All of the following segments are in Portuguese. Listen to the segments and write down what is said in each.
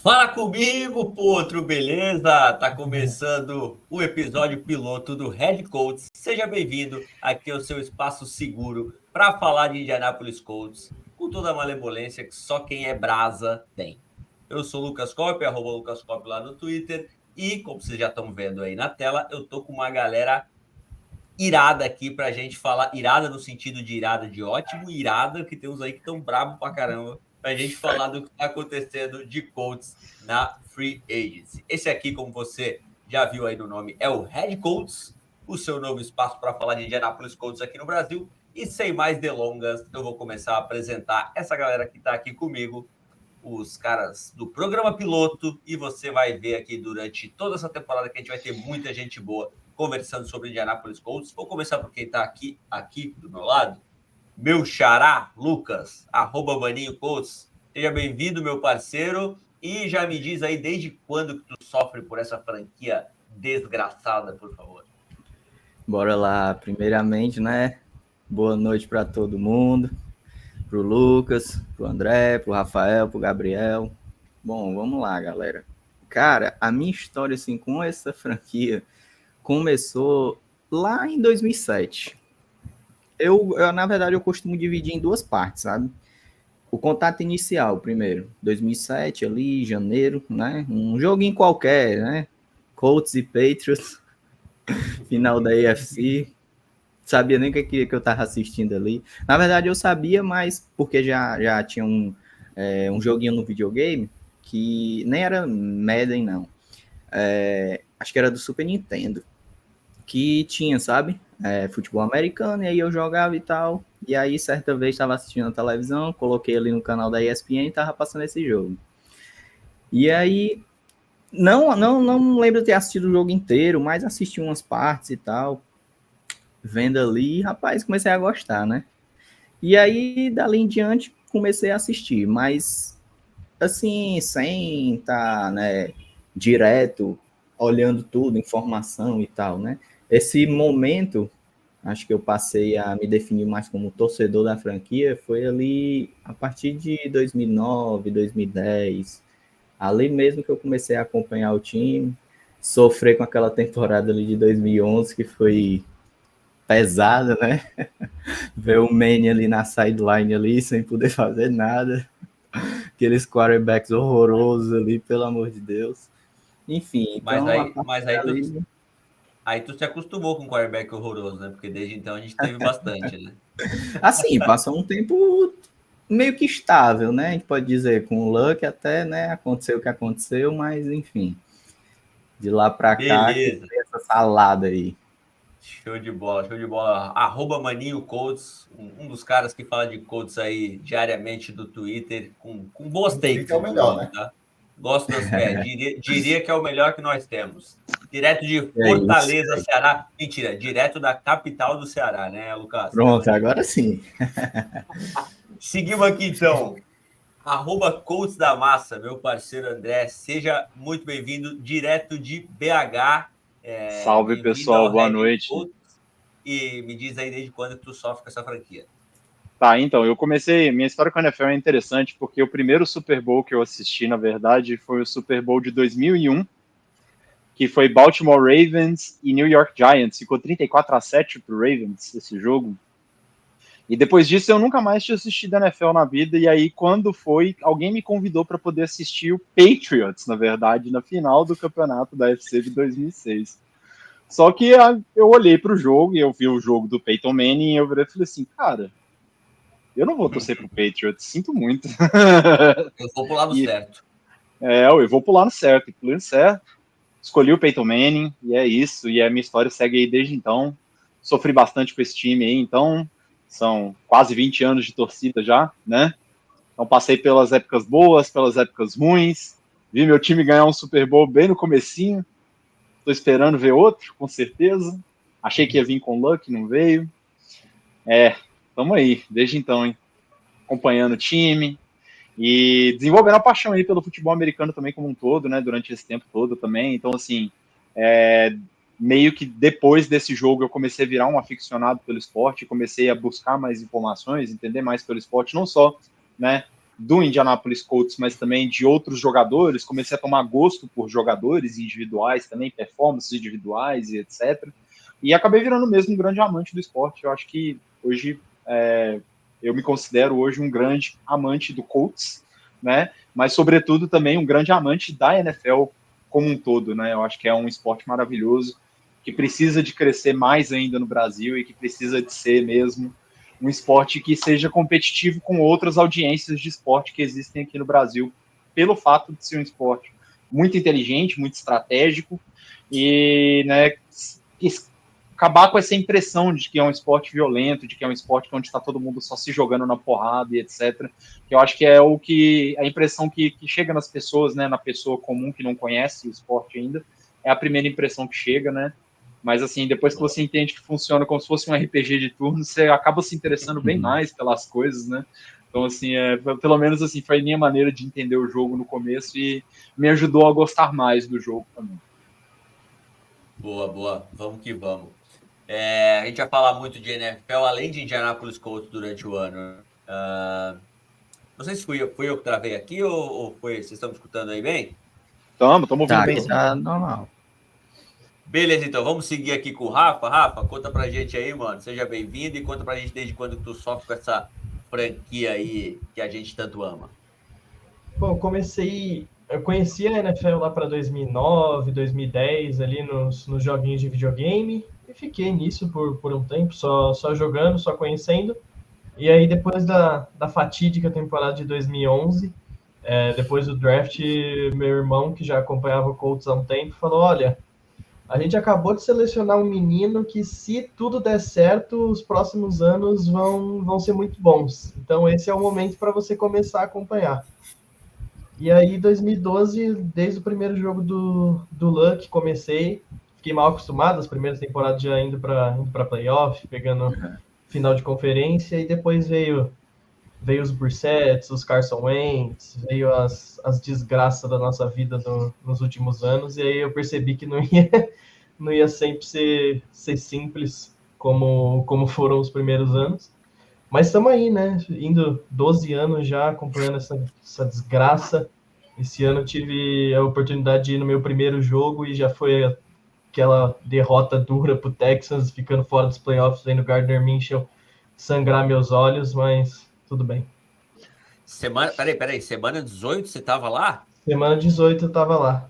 Fala comigo, potro, beleza? Tá começando o episódio piloto do Red Colts. Seja bem-vindo aqui ao seu espaço seguro para falar de Indianapolis Colts com toda a malemolência que só quem é brasa tem. Eu sou o Lucas Cop, @LucasCop lá no Twitter, e como vocês já estão vendo aí na tela, eu tô com uma galera irada aqui pra gente falar, irada no sentido de irada de ótimo, irada que tem uns aí que estão bravos pra caramba, pra gente falar do que tá acontecendo de Colts na Free Agency. Esse aqui, como você já viu aí no nome, é o Red Colts, o seu novo espaço para falar de Indianapolis Colts aqui no Brasil. E sem mais delongas, eu vou começar a apresentar essa galera que tá aqui comigo, os caras do programa piloto, e você vai ver aqui durante toda essa temporada que a gente vai ter muita gente boa conversando sobre Indianapolis Colts. Vou começar por quem está aqui do meu lado. Meu xará, Lucas, @Maninho Colts. Seja bem-vindo, meu parceiro. E já me diz aí desde quando que tu sofre por essa franquia desgraçada, por favor. Bora lá. Primeiramente, né? Boa noite para todo mundo. Pro Lucas, pro André, pro Rafael, pro Gabriel. Bom, vamos lá, galera. Cara, a minha história assim com essa franquia começou lá em 2007. Na verdade, eu costumo dividir em duas partes, sabe? O contato inicial, primeiro, 2007, ali, janeiro, né? Um joguinho qualquer, né? Colts e Patriots, final da AFC. Sabia nem o que eu estava assistindo ali. Na verdade, eu sabia, mas porque já tinha um joguinho no videogame que nem era Madden, não. Acho que era do Super Nintendo. Que tinha, sabe? Futebol americano, e aí eu jogava e tal. E aí, certa vez, estava assistindo a televisão, coloquei ali no canal da ESPN e estava passando esse jogo. E aí, não lembro de ter assistido o jogo inteiro, mas assisti umas partes e tal. Vendo ali, rapaz, comecei a gostar, né? E aí, dali em diante, comecei a assistir, mas assim, sem estar, né, direto, olhando tudo, informação e tal, né? Esse momento, acho que eu passei a me definir mais como torcedor da franquia, foi ali a partir de 2009, 2010, ali mesmo que eu comecei a acompanhar o time, sofrer com aquela temporada ali de 2011, que foi pesada, né? Ver o Manny ali na sideline ali, sem poder fazer nada. Aqueles quarterbacks horrorosos ali, pelo amor de Deus. Enfim, Mas então a aí, partir mas aí tu, dali... aí tu se acostumou com o quarterback horroroso, né? Porque desde então a gente teve bastante, né? Assim, passou um tempo meio que estável, né? A gente pode dizer, com o Luck até, né, aconteceu o que aconteceu, mas enfim. De lá pra cá que Beleza. tem essa salada aí. Show de bola, show de bola. @Maninho Colts, um dos caras que fala de Colts aí diariamente do Twitter, com boas Eu diria takes, que é o melhor, inclusive, né? tá? Gosto das. Diria que é o melhor que nós temos. Direto de É isso. Fortaleza, Ceará. Mentira, direto da capital do Ceará, né, Lucas? Pronto, agora sim. Seguimos aqui então. @Colts da Massa, meu parceiro André, seja muito bem-vindo, direto de BH. Salve, Bem-vindo pessoal, ao boa Red noite. Colts. E me diz aí desde quando tu sofre com essa franquia. Tá, então, minha história com a NFL é interessante porque o primeiro Super Bowl que eu assisti, na verdade, foi o Super Bowl de 2001, que foi Baltimore Ravens e New York Giants. Ficou 34-7 pro Ravens esse jogo. E depois disso eu nunca mais tinha assistido a NFL na vida, e aí quando foi, alguém me convidou para poder assistir o Patriots, na verdade, na final do campeonato da UFC de 2006. Só que eu olhei para o jogo e eu vi o jogo do Peyton Manning e eu falei assim, cara, eu não vou torcer pro Patriots, sinto muito. Eu vou pro lado E certo. eu vou pular no certo, pulei no certo. Escolhi o Peyton Manning e é isso. E a minha história segue aí desde então. Sofri bastante com esse time aí, então são quase 20 anos de torcida já, né? Então passei pelas épocas boas, pelas épocas ruins. Vi meu time ganhar um Super Bowl bem no comecinho. Tô esperando ver outro, com certeza. Achei que ia vir com Luck, não veio. Tamo aí, desde então, hein? Acompanhando o time, e desenvolvendo a paixão aí pelo futebol americano também como um todo, né, durante esse tempo todo também. Então, assim, meio que depois desse jogo eu comecei a virar um aficionado pelo esporte, comecei a buscar mais informações, entender mais pelo esporte, não só, né, do Indianapolis Colts, mas também de outros jogadores, comecei a tomar gosto por jogadores individuais também, performances individuais e etc. E acabei virando mesmo um grande amante do esporte. Eu acho que hoje eu me considero hoje um grande amante do Colts, né? Mas sobretudo também um grande amante da NFL como um todo, né? Eu acho que é um esporte maravilhoso, que precisa de crescer mais ainda no Brasil e que precisa de ser mesmo um esporte que seja competitivo com outras audiências de esporte que existem aqui no Brasil, pelo fato de ser um esporte muito inteligente, muito estratégico e, né, acabar com essa impressão de que é um esporte violento, de que é um esporte onde está todo mundo só se jogando na porrada e etc. Que eu acho que é a impressão que chega nas pessoas, né, na pessoa comum que não conhece o esporte ainda, é a primeira impressão que chega, né? Mas, assim, depois que você entende que funciona como se fosse um RPG de turno, você acaba se interessando bem mais pelas coisas, né? Então, assim, pelo menos assim, foi a minha maneira de entender o jogo no começo e me ajudou a gostar mais do jogo também. Boa, boa. Vamos que vamos. A gente vai falar muito de NFL, além de Indianapolis Colts durante o ano. Não sei se fui eu que travei aqui ou foi. Vocês estão me escutando aí bem? Estamos ouvindo Tá, bem. aqui tá normal. Beleza, então vamos seguir aqui com o Rafa. Rafa, conta pra gente aí, mano. Seja bem-vindo e conta pra gente desde quando tu sofre com essa franquia aí que a gente tanto ama. Bom, eu conheci a NFL lá para 2009, 2010, ali nos joguinhos de videogame, e fiquei nisso por um tempo, só jogando, só conhecendo. E aí, depois da fatídica temporada de 2011, depois do draft, meu irmão, que já acompanhava o Colts há um tempo, falou: olha, a gente acabou de selecionar um menino que, se tudo der certo, os próximos anos vão ser muito bons. Então, esse é o momento para você começar a acompanhar. E aí, 2012, desde o primeiro jogo do Luck, comecei, fiquei mal acostumado, as primeiras temporadas já indo para playoff, pegando final de conferência, e depois veio os Brissetts, os Carson Wentz, veio as desgraças da nossa vida nos últimos anos, e aí eu percebi que não ia sempre ser simples como foram os primeiros anos. Mas estamos aí, né? Indo 12 anos já acompanhando essa desgraça. Esse ano eu tive a oportunidade de ir no meu primeiro jogo e já foi aquela derrota dura pro Texans, ficando fora dos playoffs, vendo o Gardner Minshew sangrar meus olhos, mas tudo bem. Peraí, semana 18 você tava lá? Semana 18 eu tava lá.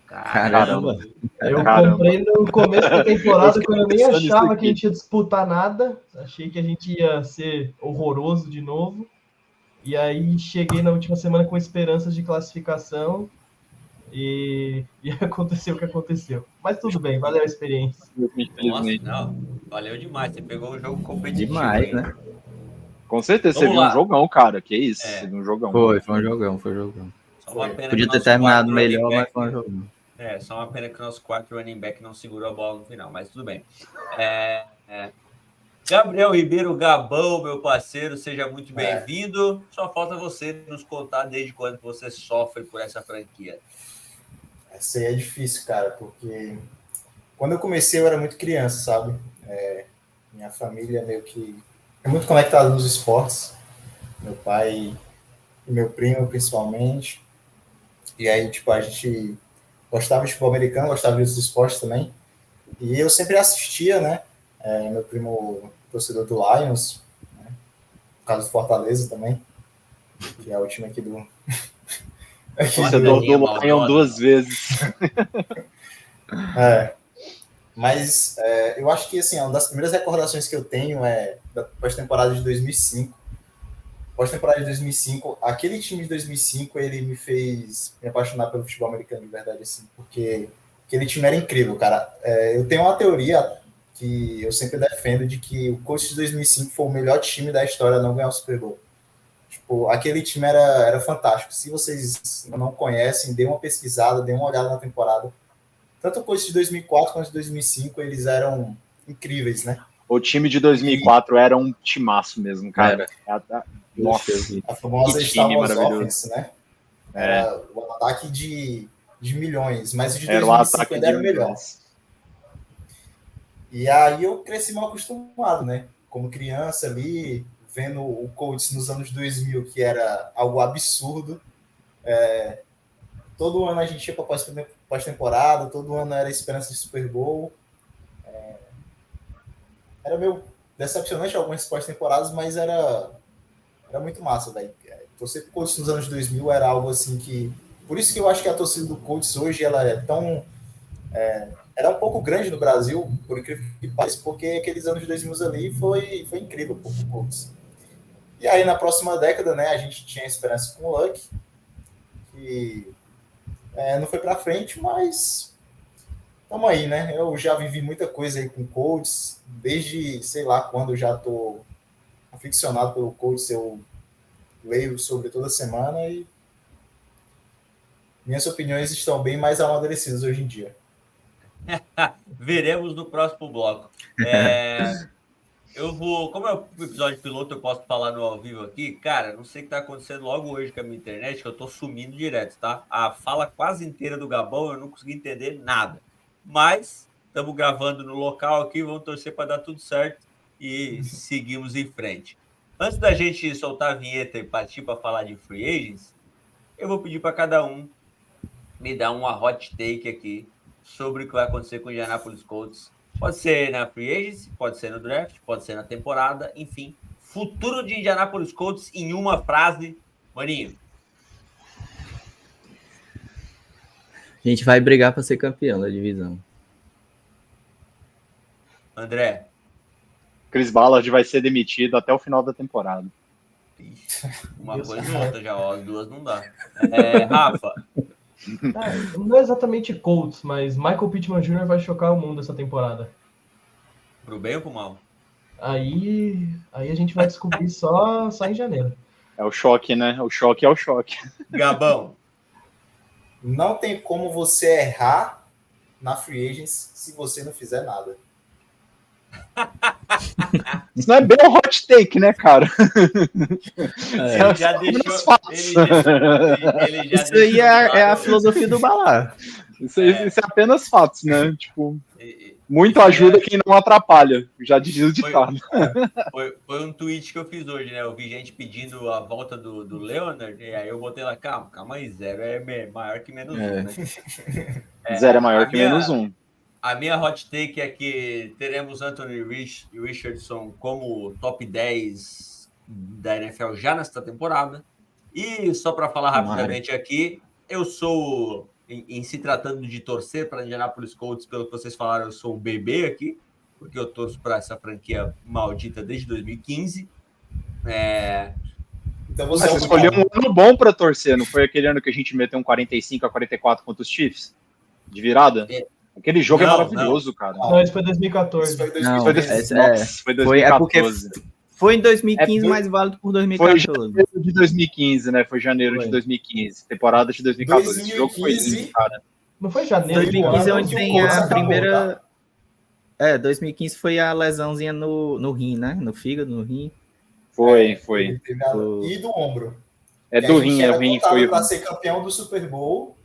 Caramba. Eu comprei no começo da temporada, quando eu nem achava que a gente ia disputar nada. Achei que a gente ia ser horroroso de novo. E aí cheguei na última semana com esperanças de classificação e aconteceu o que aconteceu. Mas tudo bem, valeu a experiência. Nossa, não, valeu demais. Você pegou um jogo competitivo. Demais, né? Com certeza, você viu um jogão, cara. Que isso, você viu um jogão. Foi um jogão. Só uma pena Podia que ter terminado melhor, mas foi um jogão. Só uma pena que o nosso quarto running back não segurou a bola no final, mas tudo bem. Gabriel Ribeiro Gabão, meu parceiro, seja muito bem-vindo. Só falta você nos contar desde quando você sofre por essa franquia. Essa aí é difícil, cara, porque quando eu comecei eu era muito criança, sabe? Minha família meio que é muito conectada nos esportes. Meu pai e meu primo, principalmente. E aí, tipo, a gente gostava de futebol americano, gostava de outros esportes também. E eu sempre assistia, né? Meu primo, torcedor do Lions, né? Por causa do Fortaleza também, que é o time aqui do... Torcedor do Lion 2 vezes. Mas eu acho que, assim, uma das primeiras recordações que eu tenho é da pós-temporada de 2005. Pós-temporada de 2005, aquele time de 2005, ele me fez me apaixonar pelo futebol americano de verdade, assim, porque aquele time era incrível, cara. Eu tenho uma teoria que eu sempre defendo de que o Colts de 2005 foi o melhor time da história a não ganhar o Super Bowl. Tipo, aquele time era fantástico. Se vocês não conhecem, dê uma pesquisada, dê uma olhada na temporada. Tanto o Colts de 2004 quanto de 2005, eles eram incríveis, né? O time de 2004 era um timaço mesmo, cara. Nossa, a famosa Star Wars Offense, né? Era o ataque de milhões, mas o de 2005 ainda era o melhor. E aí eu cresci mal acostumado, né? Como criança ali, vendo o Colts nos anos 2000, que era algo absurdo. Todo ano a gente ia para pós-temporada, todo ano era esperança de Super Bowl. Era meio decepcionante algumas pós-temporadas, mas era muito massa, velho. Torcer pro Colts nos anos 2000 era algo assim que... Por isso que eu acho que a torcida do Colts hoje, ela é tão... Era um pouco grande no Brasil, por incrível que pareça, porque aqueles anos 2000 ali foi incrível pro Colts. E aí, na próxima década, né, a gente tinha esperança com o Luck, que não foi pra frente, mas tamo aí, né? Eu já vivi muita coisa aí com o Colts, desde, sei lá, quando eu já tô aficionado pelo Colts, eu leio sobre toda semana e minhas opiniões estão bem mais amadurecidas hoje em dia. Veremos no próximo bloco. Eu vou... Como é o episódio piloto, eu posso falar no ao vivo aqui. Cara, não sei o que tá acontecendo logo hoje com a minha internet, que eu tô sumindo direto, tá? A fala quase inteira do Gabão, eu não consegui entender nada. Mas estamos gravando no local aqui, vamos torcer para dar tudo certo e seguimos em frente. Antes da gente soltar a vinheta e partir para falar de free agents, eu vou pedir para cada um me dar uma hot take aqui sobre o que vai acontecer com o Indianapolis Colts. Pode ser na free agency, pode ser no draft, pode ser na temporada, enfim. Futuro de Indianapolis Colts em uma frase. Maninho. A gente vai brigar para ser campeão da divisão. André. Chris Ballard vai ser demitido até o final da temporada. Uma coisa ou outra já, ó, as duas não dá. Rafa. Não é exatamente Colts, mas Michael Pittman Jr. vai chocar o mundo essa temporada. Pro bem ou pro mal? Aí a gente vai descobrir só em janeiro. É o choque, né? O choque é o choque. Gabão. Não tem como você errar na free agents se você não fizer nada. Isso não é bem um hot take, né, cara? Ele já deixou... Isso aí é a filosofia do Balar. Isso é apenas fatos, né? Tipo, muito ajuda quem não atrapalha. Já dizia o ditado. Foi um tweet que eu fiz hoje, né? Eu vi gente pedindo a volta do Leonard, e aí eu botei lá, calma aí, 0 é maior que menos 1, né? 0 é maior que menos 1. A minha hot take é que teremos Anthony Richardson como top 10 da NFL já nesta temporada. E só para falar rapidamente aqui, eu sou, em se tratando de torcer para Indianapolis Colts, pelo que vocês falaram, eu sou um bebê aqui, porque eu torço para essa franquia maldita desde 2015. Então você escolheu um ano bom para torcer, não foi aquele ano que a gente meteu um 45-44 contra os Chiefs? De virada? Aquele jogo é maravilhoso, cara. Não, isso foi 2014. Foi 2014. Foi 2014. Foi em 2015, mas válido por 2014. Foi janeiro de 2015, né? Foi janeiro de 2015. Temporada de 2014. Esse jogo foi lindo, cara. Não foi janeiro? 2015 é onde tem a primeira... 2015 foi a lesãozinha no rim, né? No fígado, no rim. Foi. E do ombro. Do rim, o rim foi... para ser campeão do Super Bowl...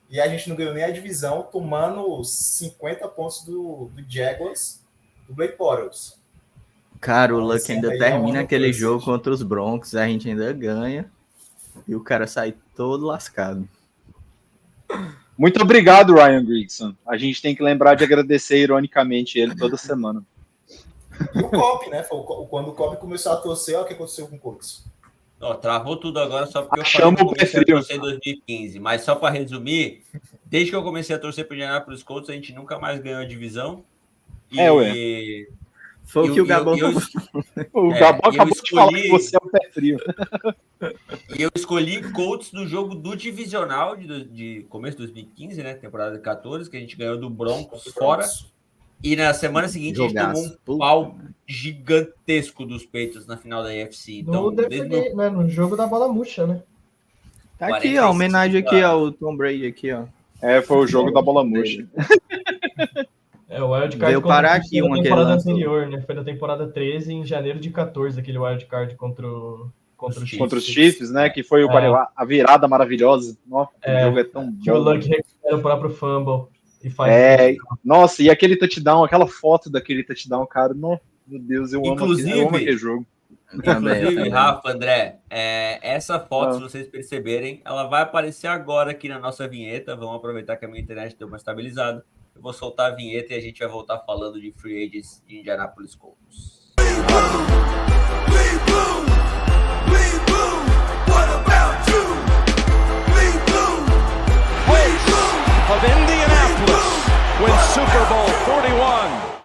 E a gente não ganhou nem a divisão, tomando 50 pontos do Jaguars, do Blake Bortles. Cara, o Luck ainda termina aquele jogo contra os Broncos, a gente ainda ganha, e o cara sai todo lascado. Muito obrigado, Ryan Grigson. A gente tem que lembrar de agradecer ironicamente ele toda semana. E o Cobb, né? Quando o Cobb começou a torcer, olha o que aconteceu com o Colts. Travou tudo agora só porque eu falei que eu comecei a torcer em 2015. Mas só para resumir, desde que eu comecei a torcer para o Indianapolis Colts, a gente nunca mais ganhou a divisão. Foi o que o Gabão O Gabão acabou de falar que você é o pé frio. E eu escolhi Colts no jogo do divisional de começo de 2015, né? Temporada 14, que a gente ganhou do Broncos fora. E na semana seguinte a gente tomou um pau gigantesco dos Patriots na final da AFC. Então, no jogo da bola murcha, né? Tá aqui, ó, homenagem aqui ao Tom Brady aqui, ó. Foi o jogo da bola murcha. O wildcard veio parar aqui uma temporada anterior, né? Foi da temporada 13 em janeiro de 14, aquele wildcard contra os Chiefs, né? Que foi a virada maravilhosa. Nossa, o jogo é tão bom. Que o Luck recupera o próprio fumble. Nossa, e aquele touchdown, aquela foto daquele touchdown, cara, meu Deus, eu amo aquele jogo. Inclusive, Rafa, André, essa foto, se vocês perceberem, ela vai aparecer agora aqui na nossa vinheta. Vamos aproveitar que a minha internet deu uma estabilizada. Eu vou soltar a vinheta e a gente vai voltar falando de free agents de Indianapolis Colts. Of Indianapolis wins Super Bowl 41.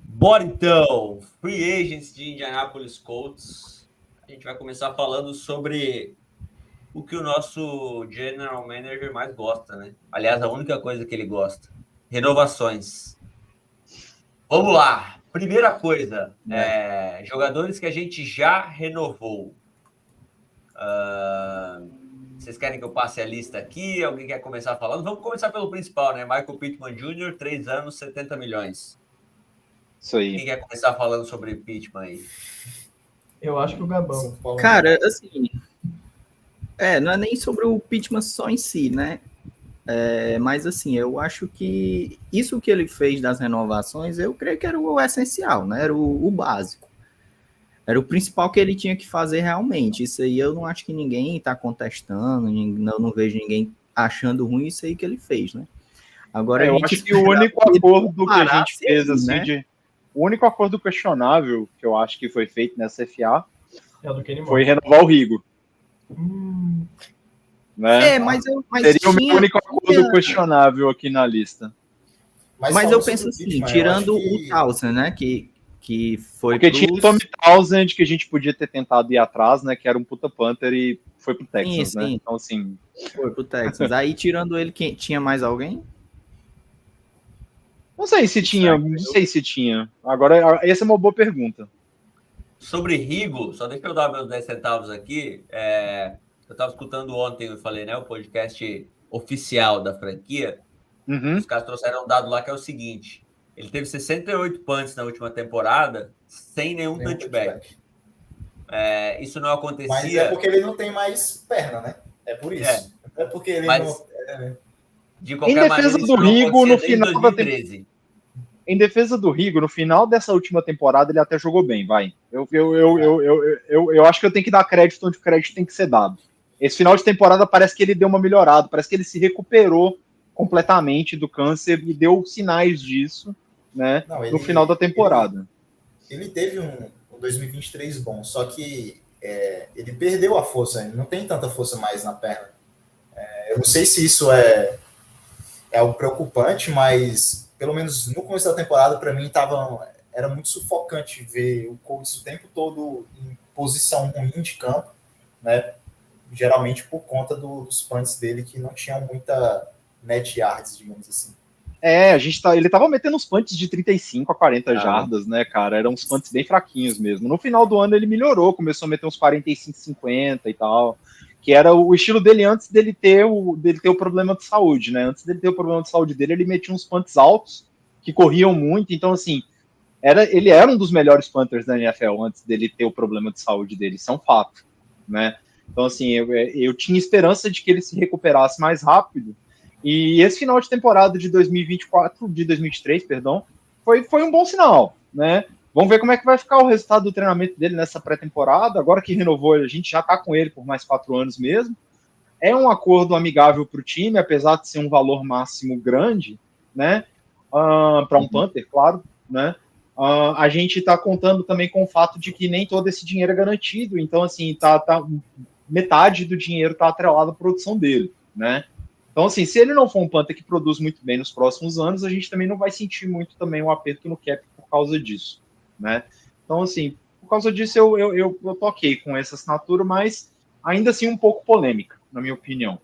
Bora então, free agents de Indianapolis Colts. A gente vai começar falando sobre o que o nosso general manager mais gosta, né? Aliás, a única coisa que ele gosta: renovações. Vamos lá. Primeira coisa, jogadores que a gente já renovou. Vocês querem que eu passe a lista aqui? Alguém quer começar falando? Vamos começar pelo principal, né? Michael Pittman Jr., 3 anos, 70 milhões. Isso aí. Quem quer começar falando sobre Pittman aí? Eu acho que o Gabão. Cara, assim, não é nem sobre o Pittman só em si, né? Mas assim, eu acho que isso que ele fez das renovações, eu creio que era o essencial, né? Era o básico. Era o principal que ele tinha que fazer realmente. Isso aí eu não acho que ninguém está contestando, não vejo ninguém achando ruim isso aí que ele fez, né? Agora, eu acho que o único acordo que a gente fez, assim, né? O único acordo questionável que eu acho que foi feito nessa FA foi renovar o Rigo. Né? Mas seria o único acordo questionável aqui na lista. Mas eu penso assim, tirando o Townsend, né? Que foi porque tinha o Tommy Townsend que a gente podia ter tentado ir atrás, né? Que era um puta Panther e foi pro Texans, né? Então, assim... Foi pro Texans. Aí, tirando ele, tinha mais alguém? Não sei se tinha. Agora, essa é uma boa pergunta. Sobre Rigo, só deixa eu dar meus 10 centavos aqui. Eu estava escutando ontem, eu falei, né? O podcast oficial da franquia. Uhum. Os caras trouxeram um dado lá que é o seguinte. Ele teve 68 punts na última temporada, sem nenhum touchback. Isso não acontecia... Mas é porque ele não tem mais perna, né? É por isso. É porque ele não... De qualquer maneira, do Rigo, no final 2013. Em defesa do Rigo, no final dessa última temporada, ele até jogou bem, vai. Eu acho que eu tenho que dar crédito onde o crédito tem que ser dado. Esse final de temporada parece que ele deu uma melhorada, parece que ele se recuperou completamente do câncer e deu sinais disso, né, no final da temporada. Ele teve um 2023 bom, só que ele perdeu a força, ele não tem tanta força mais na perna. Eu não sei se isso é algo preocupante, mas pelo menos no começo da temporada, para mim, era muito sufocante ver o Colts o tempo todo em posição ruim de campo, né? Geralmente por conta dos punts dele que não tinham muita net yards, digamos assim. Ele tava metendo uns punts de 35 a 40 jardas, né, cara? Eram uns punts bem fraquinhos mesmo. No final do ano ele melhorou, começou a meter uns 45, 50 e tal, que era o estilo dele antes dele ter o problema de saúde, né? Antes dele ter o problema de saúde dele, ele metia uns punts altos, que corriam muito, então assim, ele era um dos melhores punters da NFL antes dele ter o problema de saúde dele, isso é um fato, né? Então assim, eu tinha esperança de que ele se recuperasse mais rápido. E esse final de temporada de 2023, foi um bom sinal, né? Vamos ver como é que vai ficar o resultado do treinamento dele nessa pré-temporada. Agora que renovou, a gente já está com ele por mais 4 anos mesmo. É um acordo amigável para o time, apesar de ser um valor máximo grande, né? Para um punter, claro, né? A gente está contando também com o fato de que nem todo esse dinheiro é garantido. Então, assim, metade do dinheiro está atrelado à produção dele, né? Então, assim, se ele não for um punter que produz muito bem nos próximos anos, a gente também não vai sentir muito também um aperto no cap por causa disso, né? Então, assim, por causa disso eu tô ok com essa assinatura, mas ainda assim um pouco polêmica, na minha opinião,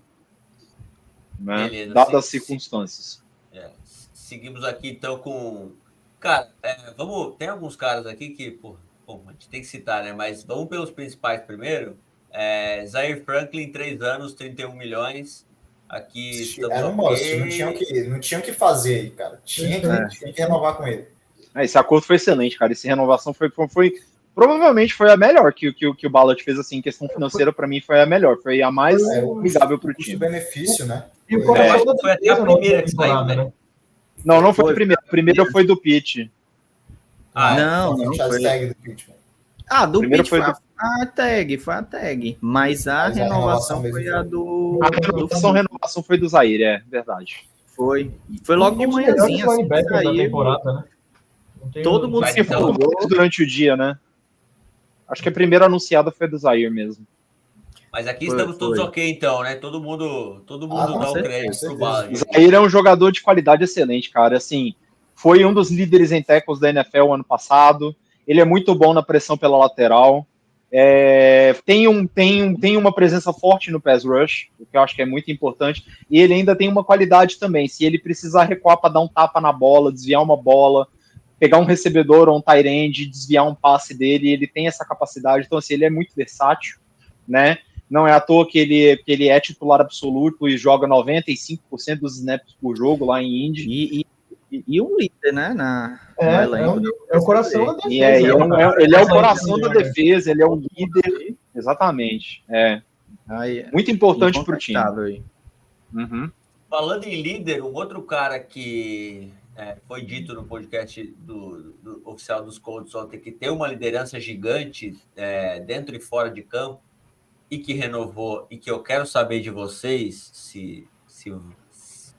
né? Beleza, dadas as circunstâncias. Seguimos aqui, então, com... Cara, tem alguns caras aqui que, a gente tem que citar, né? Mas vamos pelos principais primeiro. Zaire Franklin, 3 anos, 31 milhões. Aqui era um must, não tinha o que fazer aí, cara. Tinha que renovar com ele. Esse acordo foi excelente, cara. Essa renovação foi provavelmente foi a melhor que o Ballard fez, assim, em questão financeira, para mim foi a melhor, foi a mais amigável pro time. Custo-benefício, né? E o foi até a primeira que saiu, né? Não foi a primeira. A primeira foi do Pitt. Não, foi não a franchise foi. tag do Pittman. Do Primeiro Pitt foi foi a tag. Mas a Mas a renovação renovação foi mesmo a do. A renovação foi do Zaire, é verdade. Foi. Foi logo de Um dos manhãzinha. melhores Assim, linebackers da saiu. temporada, né? Não tenho- Todo mundo Mas se então- empolgou. Durante o dia, né? Acho que a primeira anunciada foi a do Zaire mesmo. Mas aqui Foi, estamos todos foi. ok, então, né? Todo mundo com dá o certeza, crédito pro com Ballard. Zaire é um jogador de qualidade excelente, cara. Assim, foi um dos líderes em tackles da NFL ano passado. Ele é muito bom na pressão pela lateral. Tem uma presença forte no pass rush, o que eu acho que é muito importante. E ele ainda tem uma qualidade também. Se ele precisar recuar para dar um tapa na bola, desviar uma bola, pegar um recebedor ou um tight end, desviar um passe dele, ele tem essa capacidade. Então, assim, ele é muito versátil, né? Não é à toa que ele é titular absoluto e joga 95% dos snaps por jogo lá em Indy. E um líder, né? No É elenco. o coração da defesa. Ele é o coração da defesa, ele é um líder. Exatamente. Aí, Muito importante para o time. incontestável aí. Uhum. Falando em líder, um outro cara que foi dito no podcast do oficial dos Colts ontem que tem uma liderança gigante dentro e fora de campo e que renovou, e que eu quero saber de vocês o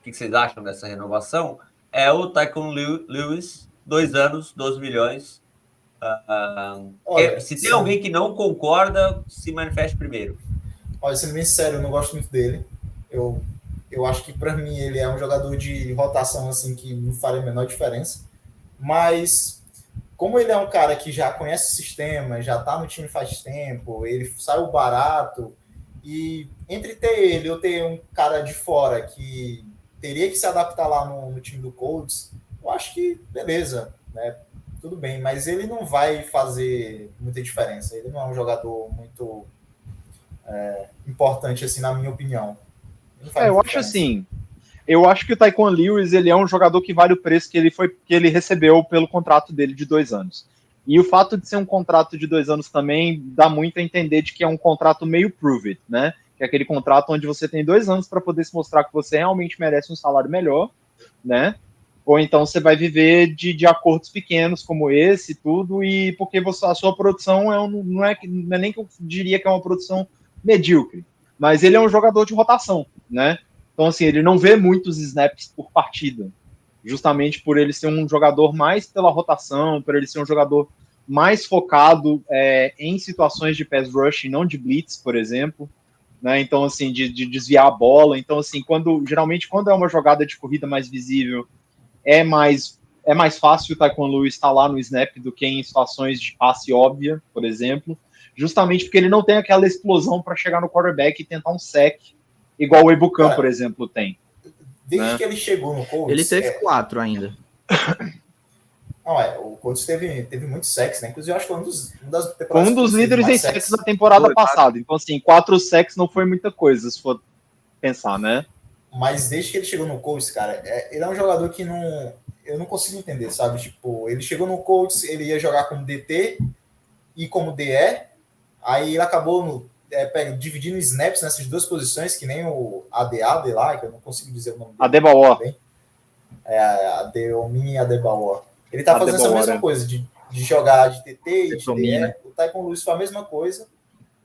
que vocês acham dessa renovação, é o Tyquan Lewis, 2 anos, 12 milhões. Olha, Se tem alguém que não concorda, se manifeste primeiro. Olha, sendo bem sério, eu não gosto muito dele. Eu acho que, para mim, ele é um jogador de rotação assim que não faria a menor diferença. Mas, como ele é um cara que já conhece o sistema, já está no time faz tempo, ele saiu barato, e entre ter ele ou ter um cara de fora que teria que se adaptar lá no time do Colts, eu acho que beleza, né? Tudo bem, mas ele não vai fazer muita diferença. Ele não é um jogador muito importante, assim, na minha opinião. Eu acho que o Tyquan Lewis ele é um jogador que vale o preço que ele recebeu pelo contrato dele de 2 anos. E o fato de ser um contrato de 2 anos também dá muito a entender de que é um contrato meio prove it, né? Que é aquele contrato onde você tem 2 anos para poder se mostrar que você realmente merece um salário melhor, né? Ou então você vai viver de acordos pequenos como esse e tudo, e porque a sua produção não é nem que eu diria que é uma produção medíocre, mas ele é um jogador de rotação, né? Então, assim, ele não vê muitos snaps por partida, justamente por ele ser um jogador mais pela rotação, por ele ser um jogador mais focado em situações de pass rush e não de blitz, por exemplo, né? Então, assim, de desviar a bola. Então, assim, geralmente quando é uma jogada de corrida mais visível, é mais fácil o Tyquan Lewis estar lá no snap do que em situações de passe óbvia, por exemplo, justamente porque ele não tem aquela explosão para chegar no quarterback e tentar um sack, igual o Ebucam, por exemplo, tem. Desde que ele chegou no Colts... Ele teve 4 ainda. Não, o Colts teve muito sacks, né? Inclusive, eu acho que foi foi um dos líderes em sacks da temporada passada. Então, assim, 4 sacks não foi muita coisa, se for pensar, né? Mas desde que ele chegou no Colts, cara, ele é um jogador que eu não consigo entender, sabe? Tipo, ele chegou no Colts, ele ia jogar como DT e como DE, aí ele acabou dividindo snaps nessas 2 posições, que nem o AD lá, que eu não consigo dizer o nome dele. Adebayor. Adeomi Adebayor. Ele tá fazendo essa mesma coisa, de jogar de TT e de DE. O Tyquan Lewis foi a mesma coisa,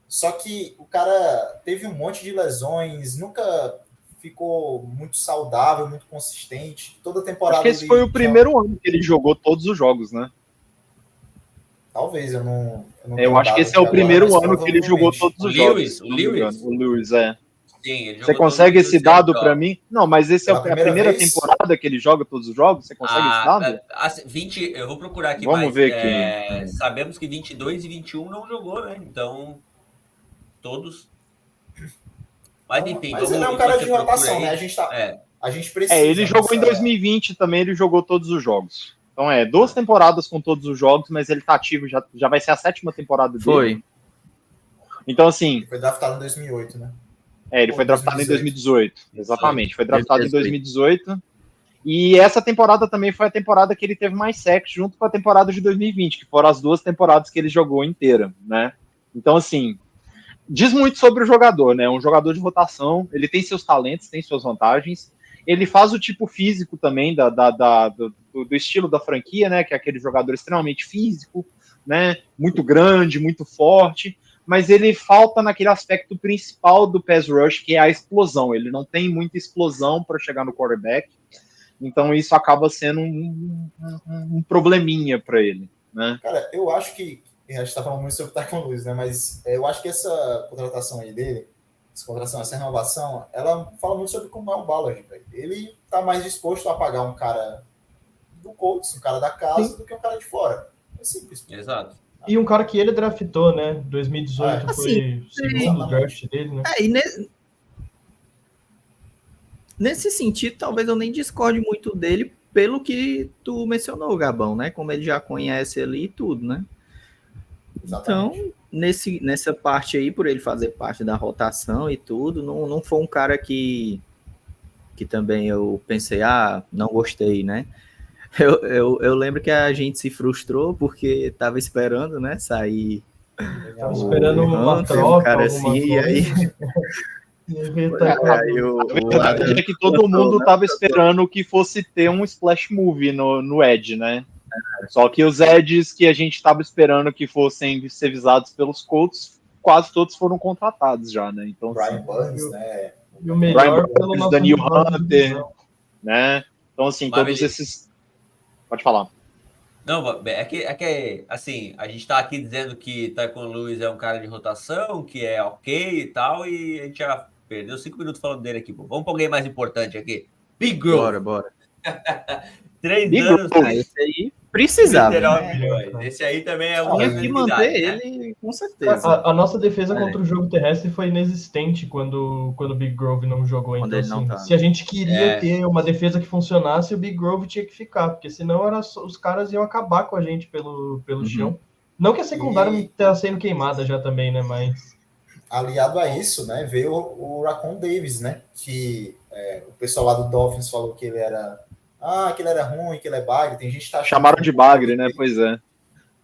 só que o cara teve um monte de lesões, nunca ficou muito saudável, muito consistente. Toda temporada... Acho que esse foi o primeiro ano que ele jogou todos os jogos, né? Talvez, eu não eu acho que esse é o primeiro ano que ele jogou todos os jogos. O Lewis, Sim, você consegue esse dado para mim? Não, mas esse é a primeira temporada que ele joga todos os jogos? Você consegue esse dado? Eu vou procurar aqui. Vamos ver aqui. Sabemos que 22 e 21 não jogou, né? Então, todos... Mas enfim... Mas ele é um cara de rotação, né? A gente precisa... ele jogou em 2020 também, ele jogou todos os jogos. Então 2 temporadas com todos os jogos, mas ele tá ativo, já vai ser a 7ª temporada dele. Foi. Então, assim... Ele foi draftado em 2008, né? Ele foi draftado em 2018. Exatamente, foi draftado em 2018. E essa temporada também foi a temporada que ele teve mais sacks, junto com a temporada de 2020, que foram as 2 temporadas que ele jogou inteira, né? Então, assim, diz muito sobre o jogador, né? Um jogador de rotação, ele tem seus talentos, tem suas vantagens. Ele faz o tipo físico também do estilo da franquia, né? Que é aquele jogador extremamente físico, né? Muito grande, muito forte, mas ele falta naquele aspecto principal do pass rush, que é a explosão. Ele não tem muita explosão para chegar no quarterback, então isso acaba sendo um probleminha para ele, né? Cara, eu acho que a gente está falando muito sobre o Tyron Lue, né? Mas eu acho que essa contratação aí dele, essa renovação, ela fala muito sobre como é o Ballard, velho. Ele tá mais disposto a pagar um cara do Colts, um cara da casa, do que um cara de fora. É simples. Exato. E um cara que ele draftou, né? 2018 foi o segundo draft dele, né? E nesse sentido, talvez eu nem discorde muito dele pelo que tu mencionou, Gabão, né? Como ele já conhece ali e tudo, né? Exatamente. Então, nessa parte aí, por ele fazer parte da rotação e tudo, não foi um cara que também eu pensei, não gostei, né? Eu lembro que a gente se frustrou porque tava esperando, né, sair. Tava esperando uma troca, cara alguma assim, coisa. A verdade é que todo mundo estava esperando que fosse ter um splash move no Edge, né? Só que os Edges que a gente estava esperando que fossem ser visados pelos Colts, quase todos foram contratados já, né? Então, Brian Burns, né? E o melhor Brian pelo Burns, nosso Daniel rival de Hunter, divisão. né? Então, assim, todos esses... Pode falar. Não, é que assim, a gente tá aqui dizendo que Tyron Lue é um cara de rotação, que é ok e tal, e a gente já perdeu 5 minutos falando dele aqui. Pô. Vamos para alguém mais importante aqui. Big Grove. Bora. 3 Big anos, Esse aí precisava. 39 milhões. Esse aí também é uma Tinha que manter né? ele, com certeza. A nossa defesa contra o jogo terrestre foi inexistente quando o Big Grove não jogou. Quando Então, ele não assim, tá. se a gente queria ter uma defesa que funcionasse, o Big Grove tinha que ficar, porque senão os caras iam acabar com a gente pelo chão. Não que a secundária tá sendo queimada já também, né? Mas... aliado a isso, né, veio o Raccoon Davis, né? Que o pessoal lá do Dolphins falou que ele era ruim, que ele é bagre. Tem gente que tá achando chamaram de bagre, né? Pois é.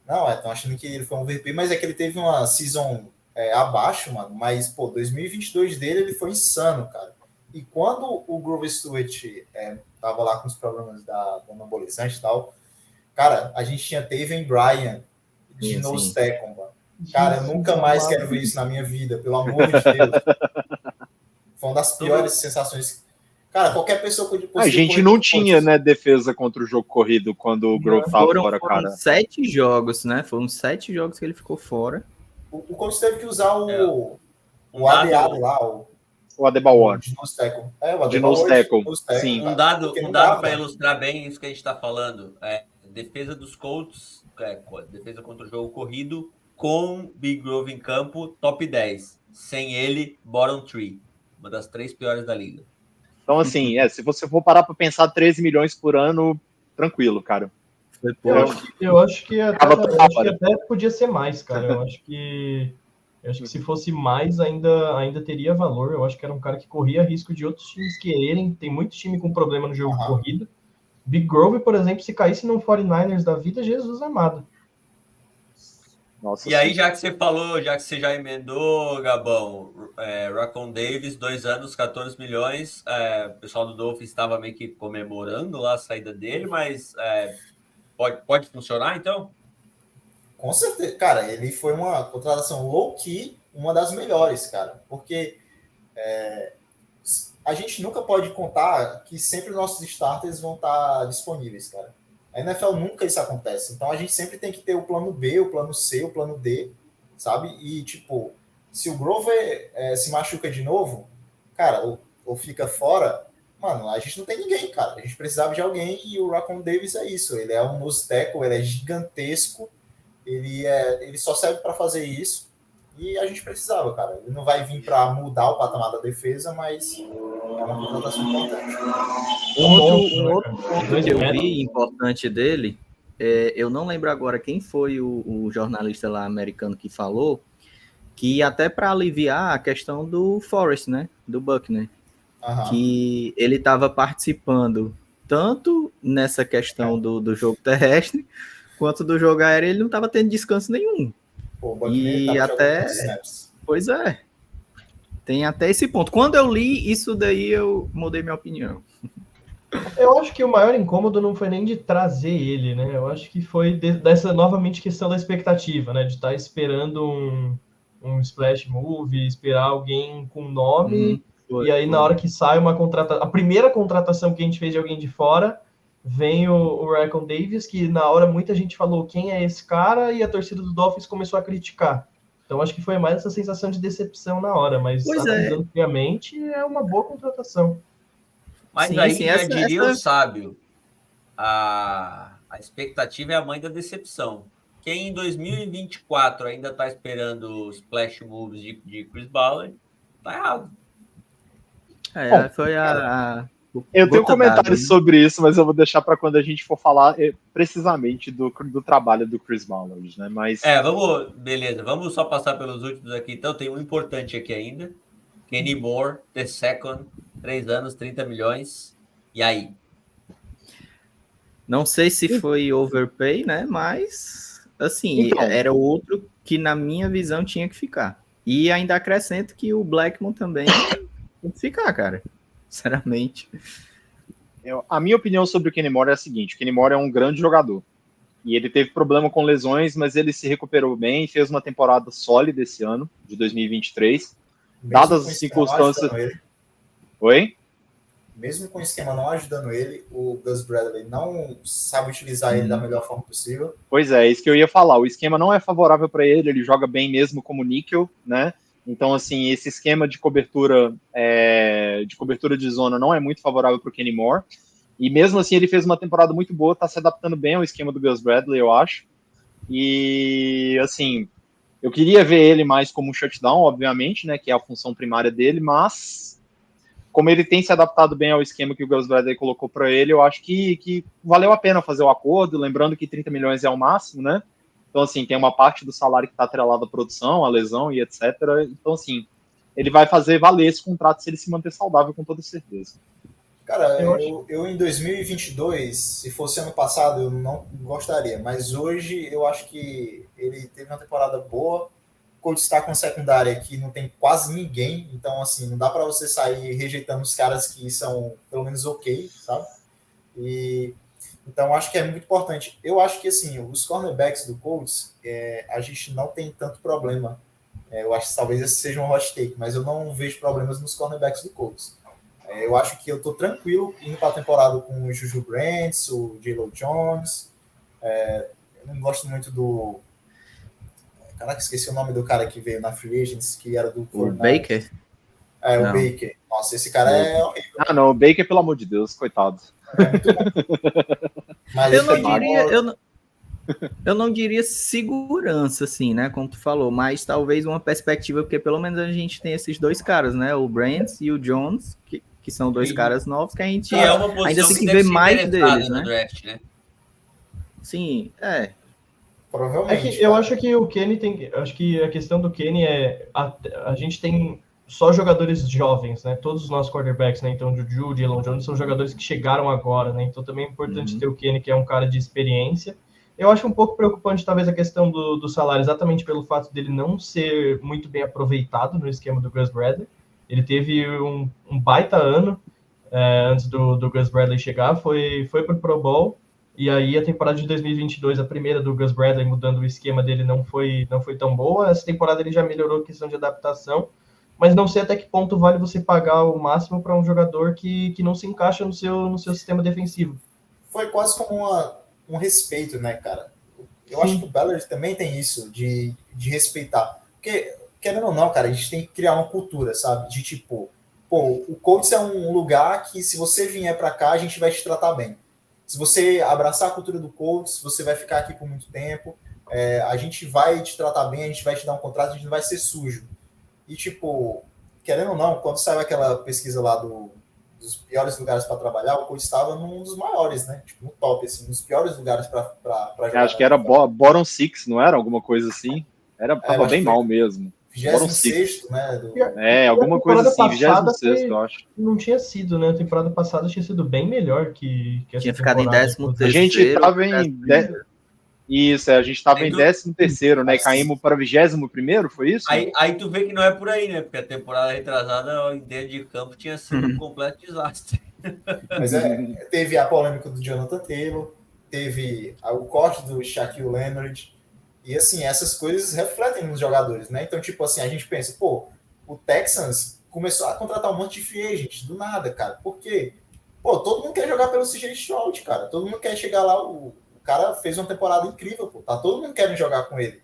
Não, estão achando que ele foi um VP, mas é que ele teve uma season abaixo, mano. Mas, pô, 2022 dele, ele foi insano, cara. E quando o Grover Stewart tava lá com os problemas da anabolizante e tal, cara, a gente tinha Taven Bryan de nose tackle, mano. Cara, eu nunca mais quero ver isso na minha vida, pelo amor de Deus. Foi uma das piores sensações. Cara, qualquer pessoa podia... A gente não tinha, né, defesa contra o jogo corrido quando o Grove tava fora, cara. Foram 7 jogos, né? Foram 7 jogos que ele ficou fora. O Colts teve que usar o ADA lá, o Adebayor. De nose tackle. O de nose tackle. Sim. Um dado para ilustrar bem isso que a gente está falando. Defesa dos Colts, defesa contra o jogo corrido, com Big Grove em campo, top 10. Sem ele, bottom 3. Uma das 3 piores da liga. Então, assim, se você for parar para pensar 13 milhões por ano, tranquilo, cara. Eu acho que até podia ser mais, cara. Eu acho que se fosse mais, ainda teria valor. Eu acho que era um cara que corria risco de outros times quererem. Tem muito time com problema no jogo de corrida. Big Grove, por exemplo, se caísse no 49ers da vida, Jesus amado. Nossa, e aí, já que você falou, já que você já emendou, Gabão, Raccoon Davis, 2 anos, 14 milhões. O pessoal do Dolphins estava meio que comemorando lá a saída dele, mas pode funcionar, então? Com certeza. Cara, ele foi uma contratação low-key, uma das melhores, cara. Porque a gente nunca pode contar que sempre nossos starters vão estar disponíveis, cara. A NFL nunca isso acontece. Então a gente sempre tem que ter o plano B, o plano C, o plano D, sabe? E, tipo, se o Grover se machuca de novo, cara, ou fica fora, mano, a gente não tem ninguém, cara. A gente precisava de alguém e o Raccoon Davis é isso. Ele é um nose tackle, ele é gigantesco, ele só serve para fazer isso. E a gente precisava, cara. Ele não vai vir para mudar o patamar da defesa, mas é uma contratação importante. Um outro ponto que eu vi importante dele, eu não lembro agora quem foi o jornalista lá americano que falou, que até para aliviar a questão do Forrest, né? Do Buckner, que ele estava participando tanto nessa questão do jogo terrestre, quanto do jogo aéreo, ele não estava tendo descanso nenhum. Pô, e até... Pois é. Tem até esse ponto. Quando eu li isso daí, eu mudei minha opinião. Eu acho que o maior incômodo não foi nem de trazer ele, né? Eu acho que foi dessa, novamente, questão da expectativa, né? De estar esperando um splash move, esperar alguém com nome, e aí na hora que sai uma contratação... A primeira contratação que a gente fez de alguém de fora, vem o Raekwon Davis, que na hora muita gente falou quem é esse cara, e a torcida do Dolphins começou a criticar. Então acho que foi mais essa sensação de decepção na hora, mas analisando friamente, é uma boa contratação. Mas Sim, aí sim, já diria o sábio, a expectativa é a mãe da decepção. Quem em 2024 ainda está esperando os splash moves de Chris Ballard, tá errado. Foi eu tenho comentários sobre isso, mas eu vou deixar para quando a gente for falar precisamente do trabalho do Chris Ballard, né? Mas vamos só passar pelos últimos aqui. Então tem um importante aqui ainda. Kenny Moore, the second, 3 anos, 30 milhões. E aí? Não sei se foi overpay, né? Mas, assim, então, era outro que, na minha visão, tinha que ficar. E ainda acrescento que o Blackmon também tem que ficar, cara. Sinceramente. A minha opinião sobre o Kenny Moore é a seguinte. O Kenny Moore é um grande jogador. E ele teve problema com lesões, mas ele se recuperou bem, fez uma temporada sólida esse ano, de 2023. Dadas as circunstâncias... Oi? Mesmo com o esquema não ajudando ele, o Gus Bradley não sabe utilizar ele da melhor forma possível. Pois é, isso que eu ia falar. O esquema não é favorável para ele, ele joga bem mesmo como níquel, né? Então, assim, esse esquema de cobertura de zona não é muito favorável para o Kenny Moore. E mesmo assim, ele fez uma temporada muito boa, está se adaptando bem ao esquema do Gus Bradley, eu acho. E, assim... Eu queria ver ele mais como um shutdown, obviamente, né, que é a função primária dele, mas como ele tem se adaptado bem ao esquema que o Gus Bradley colocou para ele, eu acho que valeu a pena fazer o acordo, lembrando que 30 milhões é o máximo, né? Então, assim, tem uma parte do salário que está atrelada à produção, à lesão e etc. Então, assim, ele vai fazer valer esse contrato se ele se manter saudável, com toda certeza. Cara, eu em 2022, se fosse ano passado, eu não gostaria. Mas hoje eu acho que ele teve uma temporada boa. O Colts está com secundária que não tem quase ninguém. Então, assim, não dá para você sair rejeitando os caras que são, pelo menos, ok, sabe? Então, acho que é muito importante. Eu acho que, assim, os cornerbacks do Colts, a gente não tem tanto problema. Eu acho que talvez esse seja um hot take, mas eu não vejo problemas nos cornerbacks do Colts. Eu acho que eu tô tranquilo indo para a temporada com o Juju Brents, o J.Lo Jones. Eu não gosto muito do... Caraca, esqueci o nome do cara que veio na Free Agents, que era do... O Baker? O Baker. Nossa, esse cara é horrível. Ah, não, o Baker, pelo amor de Deus, coitado. É muito bom. Mas eu não diria segurança, assim, né, como tu falou, mas talvez uma perspectiva, porque pelo menos a gente tem esses dois caras, né, o Brents e o Jones, que são dois caras novos que a gente ainda tem que ver mais deles, né? Draft, né? Sim, Provavelmente. Eu acho que o Kenny tem... Acho que a questão do Kenny é... A gente tem só jogadores jovens, né? Todos os nossos quarterbacks, né? Então, o Juju, o J.Lo Jones são jogadores que chegaram agora, né? Então, também é importante ter o Kenny, que é um cara de experiência. Eu acho um pouco preocupante, talvez, a questão do salário, exatamente pelo fato dele não ser muito bem aproveitado no esquema do Gus Bradley. Ele teve um baita ano antes do Gus Bradley chegar, foi pro Pro Bowl, e aí a temporada de 2022, a primeira do Gus Bradley, mudando o esquema dele, não foi tão boa. Essa temporada ele já melhorou a questão de adaptação, mas não sei até que ponto vale você pagar o máximo para um jogador que não se encaixa no seu sistema defensivo. Foi quase como um respeito, né, cara? Eu acho que o Ballard também tem isso, de respeitar. Porque, querendo ou não, cara, a gente tem que criar uma cultura, sabe? De tipo, o Colts é um lugar que se você vier pra cá, a gente vai te tratar bem. Se você abraçar a cultura do Colts, você vai ficar aqui por muito tempo, a gente vai te tratar bem, a gente vai te dar um contrato, a gente não vai ser sujo. E, tipo, querendo ou não, quando saiu aquela pesquisa lá dos piores lugares para trabalhar, o Colts estava num dos maiores, né? Tipo, no top, assim, nos piores lugares para jogar. Acho que era bottom six, não era? Alguma coisa assim? Tava bem mal mesmo. 26º, né? Alguma coisa assim, 26º, eu acho. Não tinha sido, né? A temporada passada tinha sido bem melhor que essa tinha ficado em 13º. A gente tava em... Isso, a gente estava Aí em tu- 13º, né? Caímos para 21º, foi isso? Aí tu vê que não é por aí, né? Porque a temporada retrasada, dentro de campo, tinha sido um completo desastre. Mas teve a polêmica do Jonathan Taylor, teve o corte do Shaquille Leonard, e assim, essas coisas refletem nos jogadores, né? Então, tipo assim, a gente pensa, pô, o Texans começou a contratar um monte de free agents do nada, cara. Por quê? Pô, todo mundo quer jogar pelo CJ Stroud, cara. Todo mundo quer chegar lá, o cara fez uma temporada incrível, pô. Tá todo mundo querendo jogar com ele.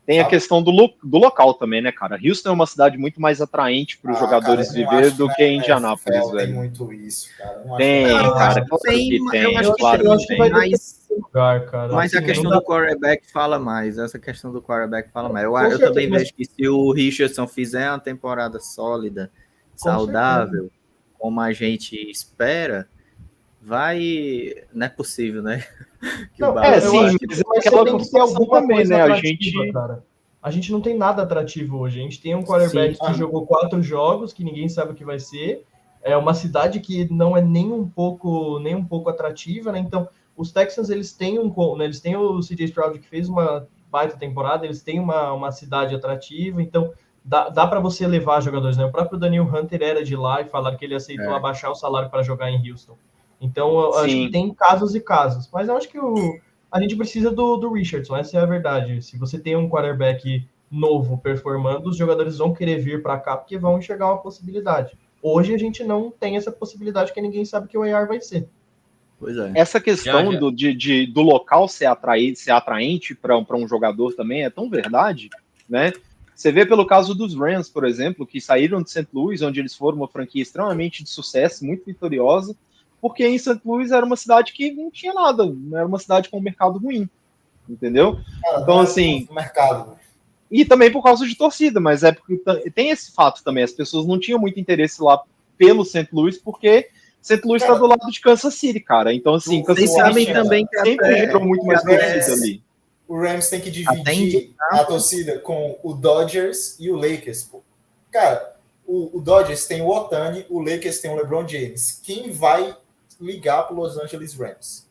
Tem a questão do local também, né, cara? Houston é uma cidade muito mais atraente para os jogadores viver do que Indianápolis, velho. Tem muito isso, cara. Tem, cara. Claro que tem. Eu acho que vai tem, lugar, cara. mas a Assim, questão não dá- do quarterback fala mais. Essa questão do quarterback fala mais. Eu certeza, também mas- vejo que se o Richardson fizer uma temporada sólida, saudável, como a gente espera, não é possível, né? Que Não, o Ballard- eu acho que mas mas aquela você tem que ter construção alguma também, coisa né? atrativa, cara. A gente não tem nada atrativo hoje. A gente tem um quarterback Sim. que jogou 4 jogos, que ninguém sabe o que vai ser. É uma cidade que não é nem um pouco atrativa, né? Então, os Texans, eles têm eles têm o CJ Stroud, que fez uma baita temporada, eles têm uma cidade atrativa, então dá para você levar jogadores, né? O próprio Daniel Hunter era de lá e falaram que ele aceitou abaixar o salário para jogar em Houston. Então, eu acho que tem casos e casos. Mas eu acho que a gente precisa do Richardson, essa é a verdade. Se você tem um quarterback novo performando, os jogadores vão querer vir para cá porque vão enxergar uma possibilidade. Hoje a gente não tem essa possibilidade porque ninguém sabe que o AR vai ser. Pois é. Essa questão do local ser atraente para um jogador também é tão verdade, né? Você vê pelo caso dos Rams, por exemplo, que saíram de St. Louis, onde eles foram uma franquia extremamente de sucesso, muito vitoriosa, porque em St. Louis era uma cidade que não tinha nada, era uma cidade com um mercado ruim, entendeu? Cara, então, assim... mercado. E também por causa de torcida, mas é porque tem esse fato também, as pessoas não tinham muito interesse lá pelo St. Louis, porque St. Louis está do lado de Kansas City, cara. Então, assim, Vocês sabem também que sempre gerou muito mais torcida ali. O Rams tem que dividir a torcida com o Dodgers e o Lakers, pô. Cara, o Dodgers tem o Ohtani, o Lakers tem o LeBron James. Quem vai ligar pro Los Angeles Rams?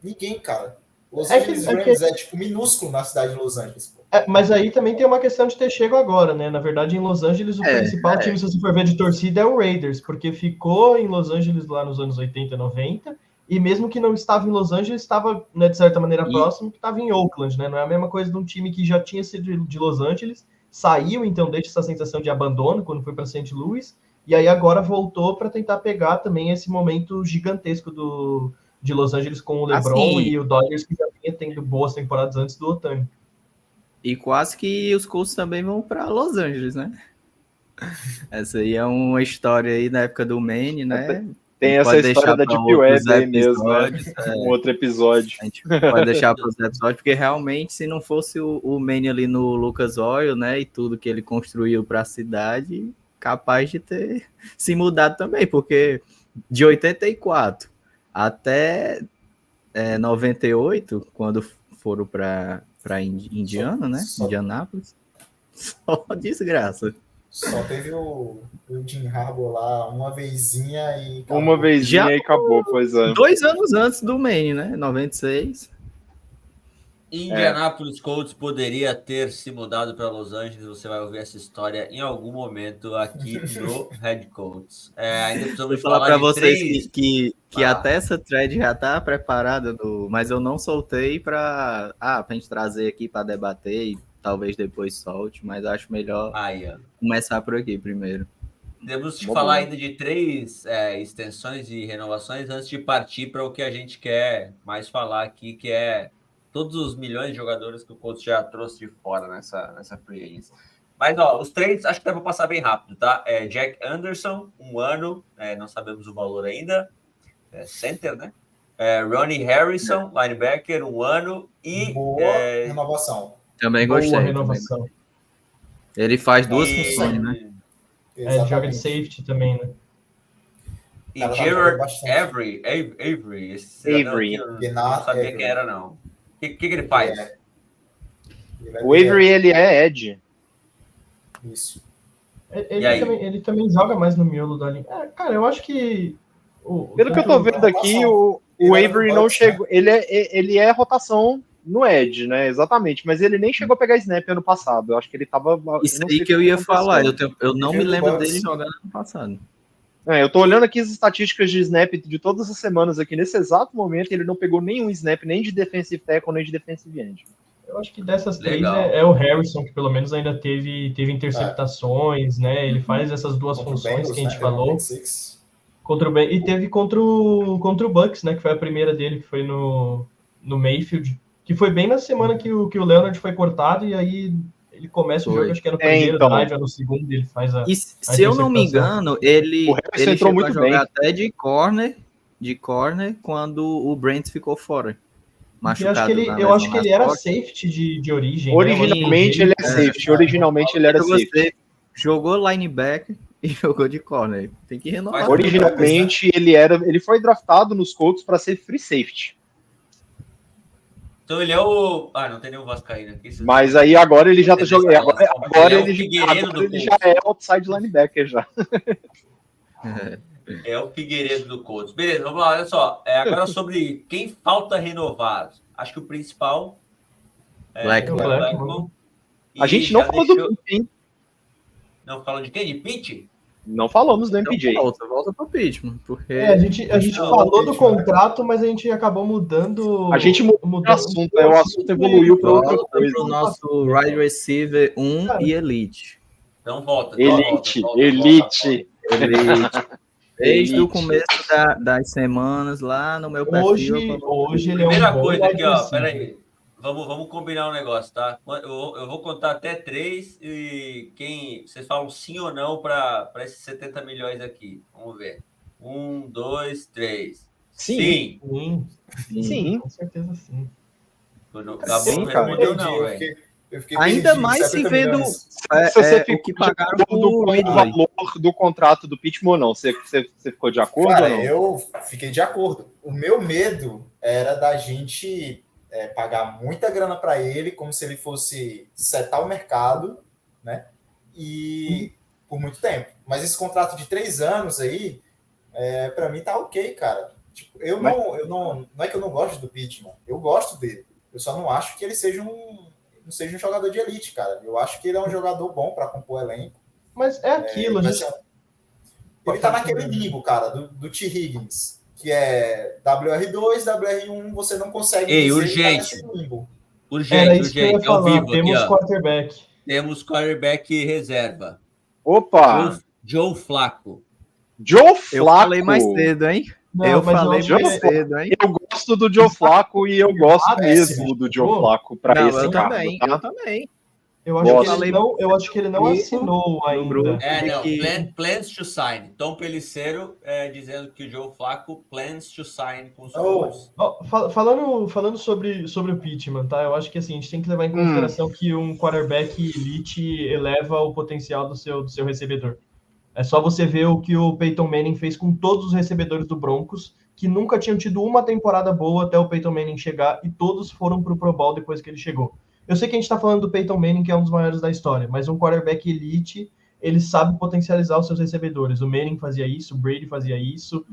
Ninguém, cara. Los Angeles Rams é tipo minúsculo na cidade de Los Angeles, pô. Mas aí também tem uma questão de ter chego agora, né? Na verdade, em Los Angeles, o principal time, se você for ver de torcida, é o Raiders, porque ficou em Los Angeles lá nos anos 80, 90, e mesmo que não estava em Los Angeles, estava, né, de certa maneira, próximo, que estava em Oakland, né? Não é a mesma coisa de um time que já tinha sido de Los Angeles, saiu, então deixa essa sensação de abandono quando foi para St. Louis, e aí agora voltou para tentar pegar também esse momento gigantesco de Los Angeles com o LeBron e o Dodgers, que já vinha tendo boas temporadas antes do Ohtani. E quase que os Colts também vão para Los Angeles, né? Essa aí é uma história aí da época do Manny, né? Tem essa história da Deep Web aí mesmo, né? Um outro episódio. A gente pode deixar para os episódios, porque realmente, se não fosse o Manny ali no Lucas Oil, né? E tudo que ele construiu para a cidade, capaz de ter se mudado também, porque de 84 até 98, quando foram para Indiana, né? Indianápolis. Só desgraça. Só teve o Jim Harbaugh lá uma vezinha e acabou. Uma vezinha e acabou, pois é. 2 anos antes do Manny, né? 96. Indianapolis Colts poderia ter se mudado para Los Angeles. Você vai ouvir essa história em algum momento aqui no Head Colts. Ainda precisamos falar para vocês 3... que até essa thread já está preparada, mas eu não soltei para a gente trazer aqui para debater e talvez depois solte, mas acho melhor começar por aqui primeiro. Temos que falar ainda de 3 extensões e renovações antes de partir para o que a gente quer mais falar aqui, que é todos os milhões de jogadores que o Colts já trouxe de fora nessa free agency. Mas, os 3, acho que dá para passar bem rápido, tá? Jack Anderson, 1 ano, não sabemos o valor ainda, center, né? Ronnie Harrison, linebacker, 1 ano e... Boa renovação. Também gostei. Boa renovação. Também. Ele faz 2 funções, né? Joga de safety também, né? E Gerard Avery, eu não sabia quem era, não. O que ele faz? O Avery, ele é Ed. Isso. Ele também joga mais no miolo da linha. Cara, eu acho que... Pelo que eu tô vendo aqui, o Avery não chegou... Ele é rotação no Edge, né? Exatamente. Mas ele nem chegou a pegar snap ano passado. Eu acho que ele tava. Isso não sei aí o que eu ia falar. aconteceu. Eu não me Ele lembro Bucks. dele jogando ano passado. Eu tô olhando aqui as estatísticas de snap de todas as semanas aqui. Nesse exato momento, ele não pegou nenhum snap, nem de defensive tackle, nem de defensive end. Eu acho que dessas três Legal. é o Harrison, que pelo menos ainda teve interceptações, né? Ele faz essas duas Contra o funções Bengals, que a gente né? falou. Pick six. E teve contra o Bucks, né? Que foi a primeira dele, que foi no Mayfield. Que foi bem na semana que o Leonard foi cortado, e aí ele começa o jogo, acho que era no primeiro então. drive, ou no segundo, ele faz a. E se eu não me interceptação. engano, ele O Harrison chegou entrou a muito jogar bem. até de corner quando o Brent ficou fora. Machucado. Eu acho que ele era safety de origem. Originalmente né? ele é safety. Originalmente ele era Você safety. jogou linebacker e jogou de corner. Tem que renovar. Originalmente ele foi draftado nos Colts para ser free safety. Então ele é o... não tem nenhum vascaíno aqui. Mas aí agora ele já tá jogando. Agora Ele é o ele Figueiredo do já é outside linebacker já. É o Figueiredo do Colts. Beleza, vamos lá, olha só. Agora sobre quem falta renovar. Acho que o principal é Blackmon. o Blackmon. A gente não falou do Pitt, hein? Não falou de quem? De Pitt? Não falamos do MPJ. Volta pro Pittman, porque A gente falou do contrato, mas a gente acabou mudando. A gente mudou o assunto, o assunto evoluiu para outra coisa. pro nosso wide receiver 1 e Elite. Então volta. Elite. Desde o começo das semanas lá no meu perfil. Hoje ele é um Primeira bom coisa aqui, ó. receiver. Pera aí. Vamos combinar um negócio, tá? Eu vou contar até 3 e vocês falam sim ou não para esses 70 milhões aqui. Vamos ver. 1, 2, 3. Sim. Sim. Com certeza sim. Sim, cara. Eu fiquei Ainda perdido, mais se 70 vendo milhões. o que pagaram do pro Ridley. valor do contrato do Pittman ou não? Você ficou de acordo Cara, ou não? eu fiquei de acordo. O meu medo era da gente pagar muita grana para ele, como se ele fosse setar o mercado, né? E por muito tempo. Mas esse contrato de 3 anos aí, para mim tá ok, cara. Tipo, não é que eu não gosto do Pittman, eu gosto dele. Eu só não acho que ele seja um jogador de elite, cara. Eu acho que ele é um jogador bom para compor elenco. Mas é aquilo, ele tá naquele limbo, cara, do T. Higgins, que é WR2, WR1, você não consegue Ei, dizer urgente. que tá nesse limbo. Urgente. Ao vivo temos aqui, ó. quarterback. Temos quarterback reserva. Opa! Joe Flacco. Joe Flacco. Eu falei mais cedo, hein? Eu gosto do Joe Flacco e eu gosto mesmo do Joe Flacco para esse cargo. Eu também. Eu acho que ele não assinou ainda. Plans to sign. Tom Pelissero dizendo que o Joe Flacco plans to sign com os Colts. Falando sobre o Pittman, tá? Eu acho que assim, a gente tem que levar em consideração que um quarterback elite eleva o potencial do seu recebedor. É só você ver o que o Peyton Manning fez com todos os recebedores do Broncos, que nunca tinham tido uma temporada boa até o Peyton Manning chegar, e todos foram pro Pro Bowl depois que ele chegou. Eu sei que a gente está falando do Peyton Manning, que é um dos maiores da história, mas um quarterback elite, ele sabe potencializar os seus recebedores. O Manning fazia isso, o Brady fazia isso.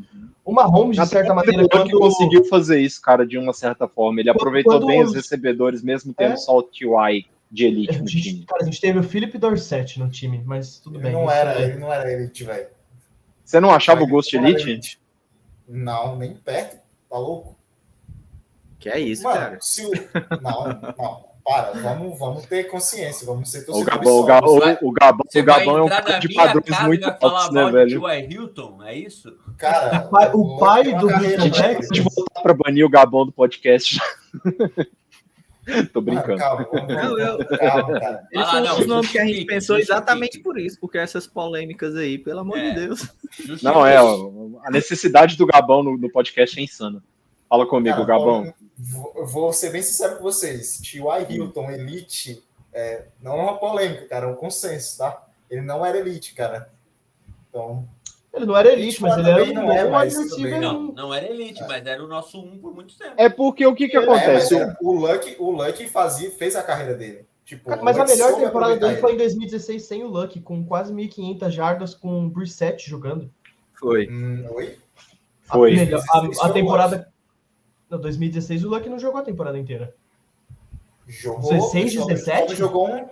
O Mahomes, de certa maneira, quando conseguiu fazer isso, cara, de uma certa forma. Ele aproveitou bem os recebedores, mesmo tendo só o T.Y. de elite no time. Cara, a gente teve o Philip Dorsett no time, mas tudo bem. Ele não era elite, velho. Você não achava o Ghost elite? Não, nem perto. Tá louco? Que é isso, mano, cara? Não. Para, vamos ter consciência, vamos ser torcedores. O Gabão é um cara de padrões muito altos, né, velho? T.Y. Hilton, é isso? Cara, o pai do Hilton Texas. A gente voltar para banir o Gabão do podcast. Tô brincando. Calma, cara. Esse foi um dos nomes que a gente pensou exatamente por isso, porque essas polêmicas aí, pelo amor de Deus. Não, a necessidade do Gabão no podcast é insana. Fala comigo, cara, Gabão. Vou ser bem sincero com vocês. T.Y. Hilton, elite, não é uma polêmica, cara, é um consenso, tá? Ele não era elite, cara. Então... Ele não era elite, mas ele era um adversário. Não era elite, mas era o nosso 1 por muito tempo. É porque o que acontece? O Luck fez a carreira dele. Tipo, mas a melhor temporada dele foi em 2016 sem o Luck, com quase 1.500 jardas, com o Brissett jogando. Foi. A temporada... Não, 2016 o Luck não jogou a temporada inteira. Jogou. 16, só 17? Jogou um.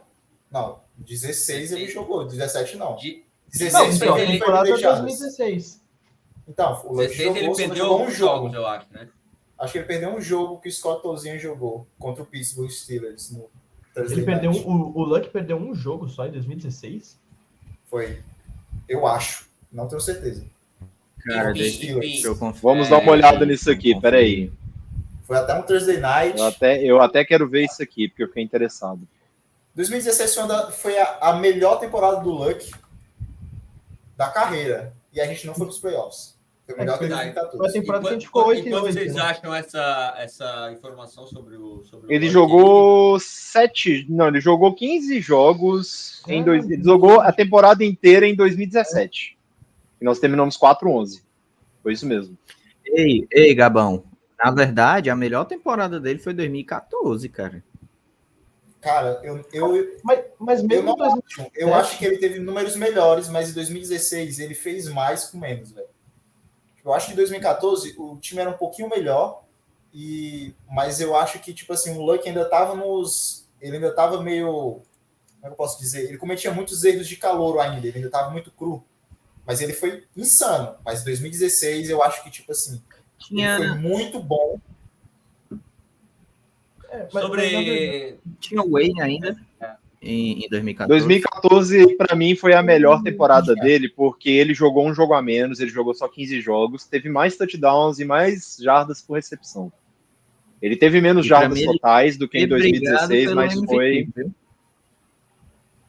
Não, 16 ele jogou, 17 não. 16 Não, foi então, a ele temporada foi 2016. Então, o Luck 16 ele jogou, só perdeu jogou um alguns jogo. jogos, eu acho, né? Acho que ele perdeu um jogo que o Scott Tolzien jogou contra o Pittsburgh Steelers no Thursday Ele perdeu Night. o Luck perdeu um jogo só em 2016? Foi. Eu acho. Não tenho certeza. Cara, Enfim, deixa eu conferir. Vamos dar uma olhada nisso aqui, peraí. Foi até um Thursday Night. Eu até quero ver isso aqui, porque eu fiquei interessado. 2016 foi a melhor temporada do Luck da carreira. E a gente não foi para os playoffs. Foi melhor que Foi a 2014. temporada que a gente ficou 8 e Quanto 8. vocês né? acham essa informação sobre o Ele Luck? jogou 7. Não, ele jogou 15 jogos. Ele jogou a temporada inteira em 2017. E nós terminamos 4-11. Foi isso mesmo. Ei, Gabão. Na verdade, a melhor temporada dele foi 2014, cara. Cara, Mas eu mesmo não em 2017, acho. Eu acho que ele teve números melhores, mas em 2016 ele fez mais com menos, velho. Eu acho que em 2014 o time era um pouquinho melhor, mas eu acho que, tipo assim, o Luck ainda tava ele ainda tava meio. Como é que eu posso dizer? Ele cometia muitos erros de calouro ainda, ele ainda tava muito cru. Mas ele foi insano. Mas em 2016 eu acho que, tipo assim, ele foi muito bom. Tinha o Wayne ainda em 2014. 2014, para mim, foi a melhor temporada dele, porque ele jogou um jogo a menos, ele jogou só 15 jogos, teve mais touchdowns e mais jardas por recepção. Ele teve menos jardas totais do que em 2016,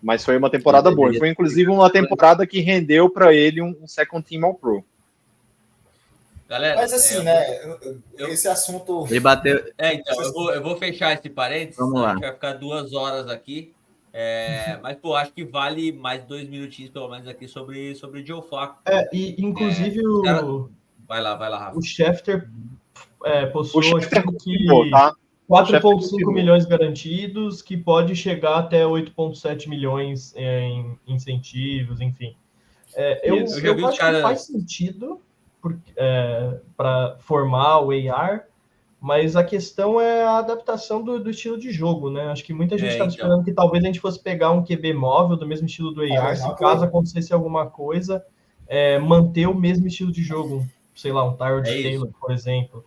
mas foi uma temporada boa. E foi, inclusive, uma temporada que rendeu para ele um Second Team All-Pro. Galera, mas assim, esse assunto... Ele bateu... Então, eu vou fechar esse parênteses, Vamos lá. A gente vai ficar 2 horas aqui. Mas, pô, acho que vale mais 2 minutinhos, pelo menos, aqui sobre o Joe Flacco. E inclusive Vai lá, Rafa. O Schefter postou que tá? 4,5 milhões garantidos, que pode chegar até 8,7 milhões em incentivos, enfim. Eu acho que faz sentido para formar o AR, mas a questão é a adaptação do estilo de jogo, né? Acho que muita gente estava esperando que talvez a gente fosse pegar um QB móvel do mesmo estilo do AR, se caso acontecesse alguma coisa, manter o mesmo estilo de jogo, sei lá, um Tyrod Taylor, por exemplo.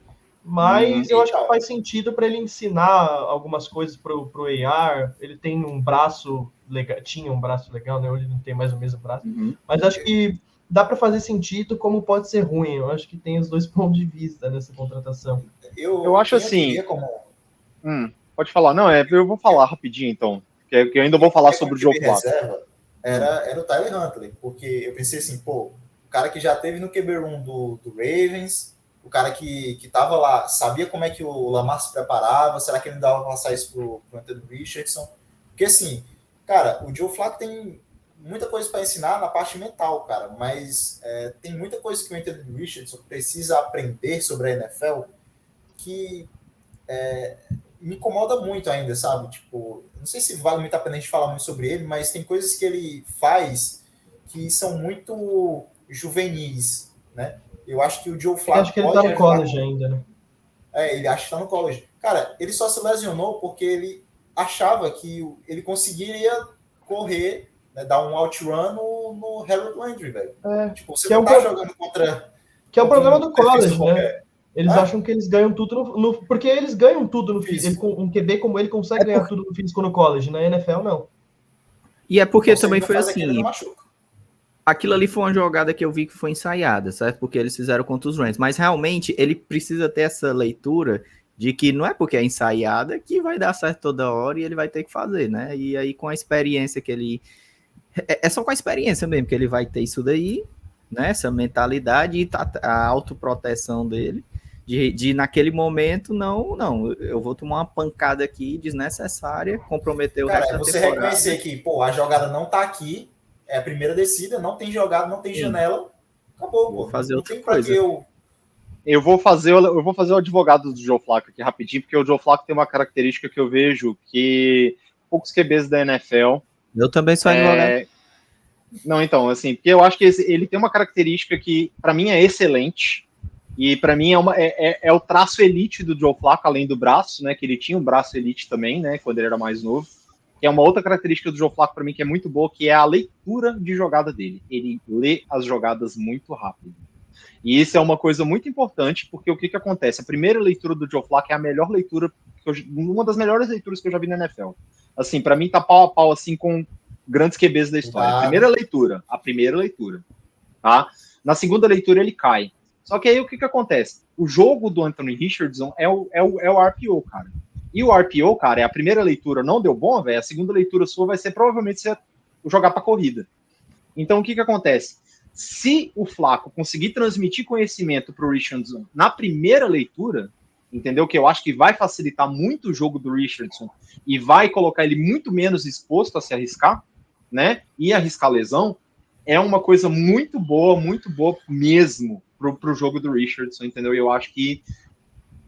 Mas eu acho que faz sentido para ele ensinar algumas coisas para o AR. Ele tem um braço legal, tinha um braço legal, né? Hoje ele não tem mais o mesmo braço. Mas acho que dá para fazer sentido, como pode ser ruim. Eu acho que tem os dois pontos de vista nessa contratação. Eu acho assim... Pode falar. Não, eu vou falar rapidinho, então. Que eu ainda vou falar sobre o Joe Flacco. Era o Tyler Huntley, porque eu pensei assim, o cara que já teve no QB Room do Ravens, o cara que tava lá, sabia como é que o Lamar se preparava, será que ele dava pra passar isso pro Anthony Richardson? Porque assim, cara, o Joe Flacco tem muita coisa para ensinar na parte mental, cara, mas tem muita coisa que o Anthony Richardson precisa aprender sobre a NFL que me incomoda muito ainda, sabe? Tipo, não sei se vale muito a pena a gente falar muito sobre ele, mas tem coisas que ele faz que são muito juvenis, né? Eu acho que o Joe Flacco... Eu acho que ele tá no college ainda, né? Ele acha que tá no college. Cara, ele só se lesionou porque ele achava que ele conseguiria correr, né, dar um outrun no Harold Landry, velho. Tipo, você não tá jogando contra... Que é o problema do college, né? Eles acham que eles ganham tudo porque eles ganham tudo no físico. Um QB como ele consegue ganhar tudo no físico no college, na NFL não. E é porque também foi assim... Aquilo ali foi uma jogada que eu vi que foi ensaiada, certo? Porque eles fizeram contra os Rams. Mas realmente ele precisa ter essa leitura de que não é porque é ensaiada que vai dar certo toda hora e ele vai ter que fazer, né? E aí com a experiência que ele... É só com a experiência mesmo que ele vai ter isso daí, né? Essa mentalidade e a autoproteção dele. De naquele momento, não, eu vou tomar uma pancada aqui desnecessária, comprometer o resto da temporada. Você reconhecer que, a jogada não tá aqui, é a primeira descida, não tem jogada, não tem janela, acabou, vou fazer não outra tem coisa. Eu vou fazer o advogado do Joe Flacco aqui rapidinho, porque o Joe Flacco tem uma característica que eu vejo que poucos QBs da NFL... Eu também sou advogado. Não, então, assim, porque eu acho que ele tem uma característica que, para mim, é excelente, E para mim é o traço elite do Joe Flacco, além do braço, né? Que ele tinha um braço elite também, né? Quando ele era mais novo. Que é uma outra característica do Joe Flacco para mim que é muito boa, que é a leitura de jogada dele. Ele lê as jogadas muito rápido. E isso é uma coisa muito importante, porque o que acontece? A primeira leitura do Joe Flacco é a melhor leitura, uma das melhores leituras que eu já vi na NFL. Assim, para mim tá pau a pau assim com grandes QBs da história. A primeira leitura, tá? Na segunda leitura ele cai. Só que aí o que acontece? O jogo do Anthony Richardson é o RPO, cara. E o RPO, cara, é a primeira leitura não deu bom, velho, a segunda leitura sua vai ser provavelmente você jogar para corrida. Então o que acontece? Se o Flacco conseguir transmitir conhecimento para o Richardson na primeira leitura, entendeu? Que eu acho que vai facilitar muito o jogo do Richardson e vai colocar ele muito menos exposto a se arriscar, né? E arriscar lesão, é uma coisa muito boa mesmo pro jogo do Richardson, entendeu? E eu acho que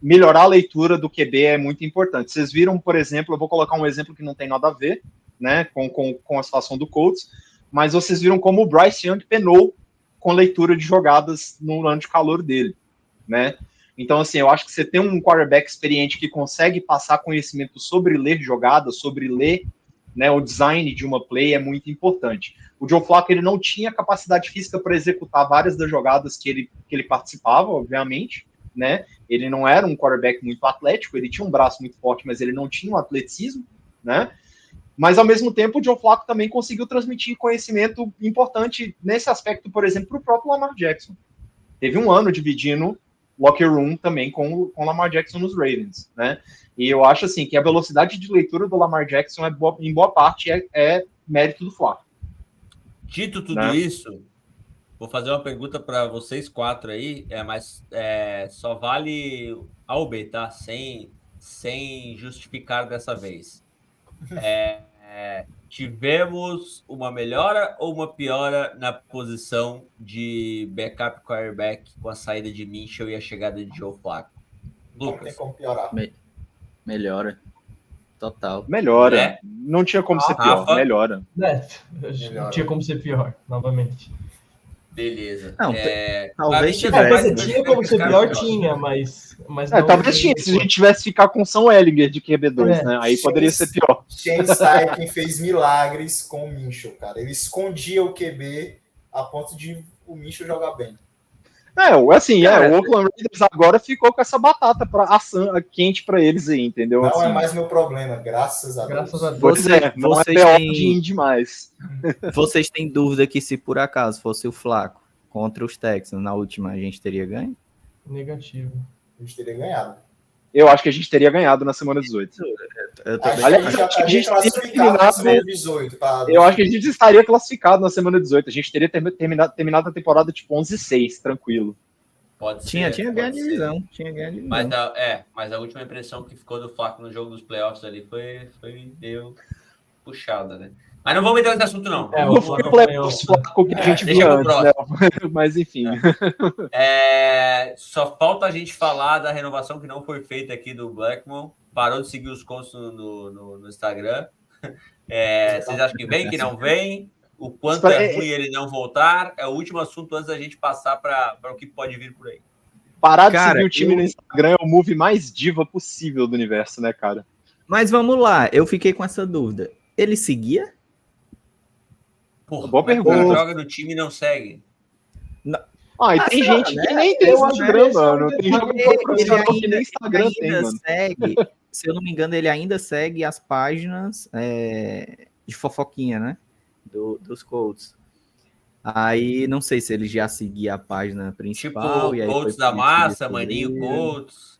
melhorar a leitura do QB é muito importante. Vocês viram, por exemplo, eu vou colocar um exemplo que não tem nada a ver, né, com a situação do Colts, mas vocês viram como o Bryce Young penou com leitura de jogadas no ano de calor dele, né? Então, assim, eu acho que você tem um quarterback experiente que consegue passar conhecimento sobre ler jogadas, sobre ler, né, o design de uma play é muito importante. O Joe Flacco, ele não tinha capacidade física para executar várias das jogadas que ele participava, obviamente, né? Ele não era um quarterback muito atlético, ele tinha um braço muito forte, mas ele não tinha um atleticismo, né? Mas, ao mesmo tempo, o Joe Flacco também conseguiu transmitir conhecimento importante nesse aspecto, por exemplo, para o próprio Lamar Jackson. Teve um ano dividindo locker room também com o Lamar Jackson nos Ravens, né? E eu acho, assim, que a velocidade de leitura do Lamar Jackson, em boa parte, é mérito do Flacco. Dito tudo isso, vou fazer uma pergunta para vocês quatro aí, mas só vale A ou B, tá? Sem justificar dessa vez. Tivemos uma melhora ou uma piora na posição de backup quarterback com a saída de Minshew e a chegada de Joe Flacco? Lucas. Não tem como piorar. Melhora. Total. Melhora. É. Não tinha como ser pior. Rafa? Melhora. Não tinha como ser pior, novamente. Beleza. Não, talvez tinha como ser pior, tinha, mas não, talvez tinha, se a gente tivesse ficar com São Ellinger de QB2, né? Aí poderia ser pior. Shane Steichen fez milagres com o Minshew, cara. Ele escondia o QB a ponto de o Minshew jogar bem. O Oakland Raiders agora ficou com essa batata quente para eles aí, entendeu? Não assim, é mais meu problema, graças a Deus. Não é demais. Vocês têm dúvida que se por acaso fosse o Flacco contra os Texans na última, a gente teria ganho? Negativo. A gente teria ganhado. Eu acho que a gente teria ganhado na semana 18. A gente classificado na semana 18. Eu acho que a gente estaria classificado na semana 18. A gente teria terminado a temporada tipo 11-6, tranquilo. Pode ser. Tinha ganho de divisão. Mas a última impressão que ficou do Flacco no jogo dos playoffs ali foi meio puxada, né? Mas não vamos entrar nesse assunto, não. Não foi o Flacco que a gente viu antes, né? Mas enfim. Só falta a gente falar da renovação que não foi feita aqui do Blackmon. Parou de seguir os contos no Instagram. Vocês acham que vem, que não vem? O quanto é ruim ele não voltar? É o último assunto antes da gente passar para o que pode vir por aí. Parar de seguir o time no Instagram é o move mais diva possível do universo, né, cara? Mas vamos lá, eu fiquei com essa dúvida. Ele seguia? Porra, boa pergunta. Joga no time e não segue. Não. E tem gente que nem tem Instagram, mano. Tem jogador profissional que nem Instagram tem, mano. Se eu não me engano, ele ainda segue as páginas de fofoquinha, né? Dos Colts. Aí, não sei se ele já seguia a página principal. Tipo, Colts da massa, Maninho Colts.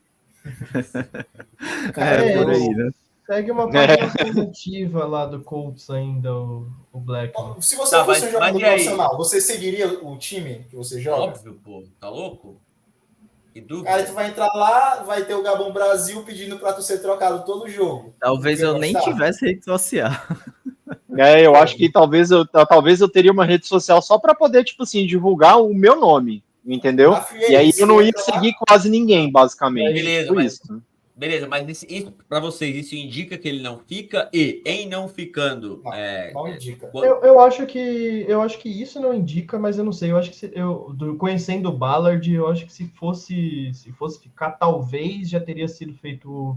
Por aí, né? Segue uma página alternativa lá do Colts ainda, o Black. Se você fosse um jogador profissional, você seguiria o time que você joga? Óbvio, pô. Tá louco? Que dúvida. Cara, tu vai entrar lá, vai ter o Gabão Brasil pedindo pra tu ser trocado todo jogo. Talvez eu nem tivesse rede social. Eu acho que talvez eu teria uma rede social só pra poder, tipo assim, divulgar o meu nome, entendeu? E aí eu não ia seguir quase ninguém, basicamente. Beleza, Beleza, mas isso para vocês, isso indica que ele não fica? E em não ficando... Não indica. Eu acho que isso não indica, mas eu não sei. Eu acho que conhecendo o Ballard, eu acho que se fosse ficar, talvez já teria sido feito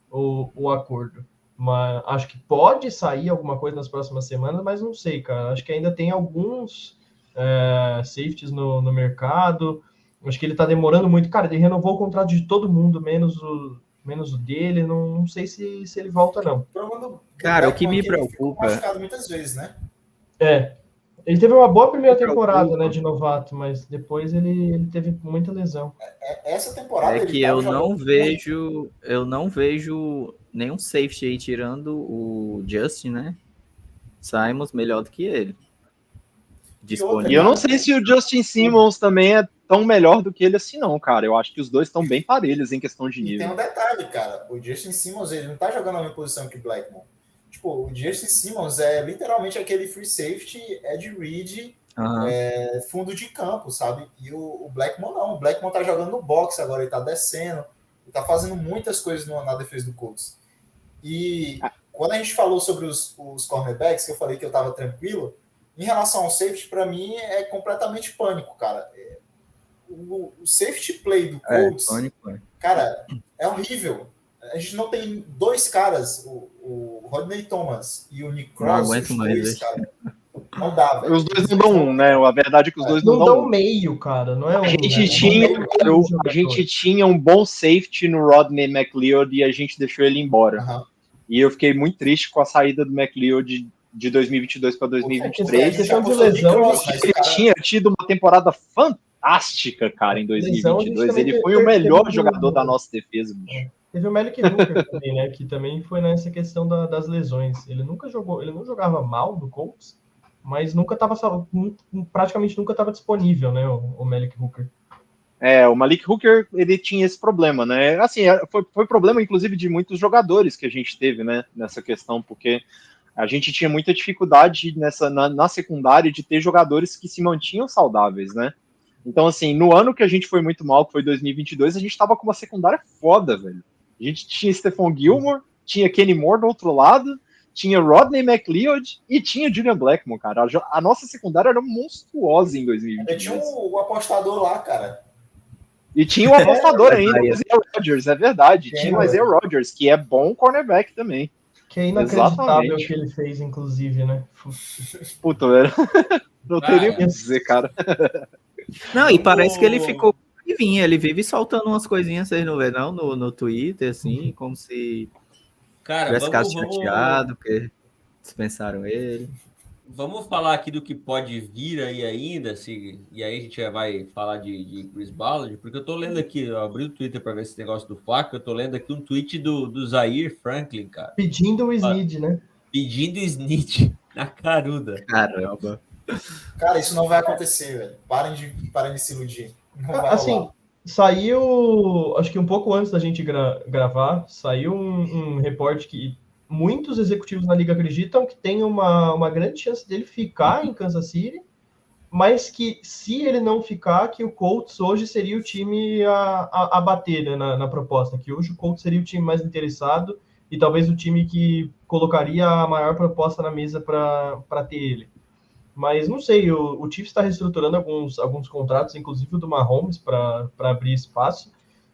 o acordo. Mas acho que pode sair alguma coisa nas próximas semanas, mas não sei, cara. Acho que ainda tem alguns safeties no mercado. Acho que ele tá demorando muito. Cara, ele renovou o contrato de todo mundo, menos o dele. Não sei se ele volta, não. Cara, o que me Ele ficou preocupa... machucado muitas vezes, né? Ele teve uma boa primeira temporada, né, de novato, mas depois ele teve muita lesão. Essa temporada É ele que tava eu não jogando vejo nenhum safety aí tirando o Justin, né? Simons melhor do que ele. Disponível. E eu não sei se o Justin Simmons também é tão melhor do que ele assim, não, cara. Eu acho que os dois estão bem parelhos em questão de E tem nível. um detalhe, cara. O Justin Simmons, ele não tá jogando na mesma posição que o Blackmon. Tipo, o Justin Simmons é literalmente aquele free safety, Ed Reed, fundo de campo, sabe? E o Blackmon não. O Blackmon tá jogando no box agora, ele tá descendo, ele tá fazendo muitas coisas na defesa do Colts. E quando a gente falou sobre os cornerbacks, que eu falei que eu tava tranquilo, em relação ao safety, para mim é completamente pânico, cara. O safety play do Colts, cara, é horrível. A gente não tem dois caras, o Rodney Thomas e o Nick Cross, os dois, cara. Não dá, velho. Os dois não dão um, né? A verdade é que os dois não não dão um. meio, cara. Não é um. A gente tinha um bom safety no Rodney McLeod e a gente deixou ele embora. Uhum. E eu fiquei muito triste com a saída do McLeod de 2022 para 2023. Questão de lesão, ele tinha tido uma temporada fantástica, cara, em 2022. Ele foi o melhor jogador da nossa defesa, bicho. Teve o Malik Hooker também, né? Que também foi nessa questão das lesões. Ele não jogava mal no Colts, mas praticamente nunca estava disponível, né? O Malik Hooker. O Malik Hooker, ele tinha esse problema, né? Assim, foi problema, inclusive, de muitos jogadores que a gente teve, né? Nessa questão, porque a gente tinha muita dificuldade na secundária de ter jogadores que se mantinham saudáveis, né? Então, assim, no ano que a gente foi muito mal, que foi 2022, a gente tava com uma secundária foda, velho. A gente tinha Stephon Gilmore, tinha Kenny Moore do outro lado, tinha Rodney McLeod e tinha Julian Blackmon, cara. A nossa secundária era monstruosa em 2022. Tinha o apostador lá, cara. E tinha o apostador ainda, o Isaiah Rodgers, é verdade. Tinha o Isaiah Rodgers, que é bom cornerback também. Que é inacreditável o que ele fez, inclusive, né? Puta, velho. Não tem nem o que dizer, cara. Não, e parece que ele ficou vivinho, ele vive soltando umas coisinhas, vocês não vê não, no Twitter, assim, como se tivesse ficado chateado, porque dispensaram ele. Vamos falar aqui do que pode vir aí ainda, e aí a gente já vai falar de Chris Ballard, porque eu tô lendo aqui, eu abri o Twitter para ver esse negócio do Flaco, eu tô lendo aqui um tweet do Zaire Franklin, cara. Pedindo o Snead, né? Pedindo o Snead na caruda. Caramba. Cara, isso não vai acontecer, velho. Parem de se iludir. Não vai rolar. Saiu, acho que um pouco antes da gente gravar, saiu um reporte que muitos executivos na liga acreditam que tem uma grande chance dele ficar em Kansas City, mas que se ele não ficar, que o Colts hoje seria o time a bater, né, na proposta, que hoje o Colts seria o time mais interessado e talvez o time que colocaria a maior proposta na mesa para ter ele. Mas não sei, o Chiefs está reestruturando alguns contratos, inclusive o do Mahomes, para abrir espaço.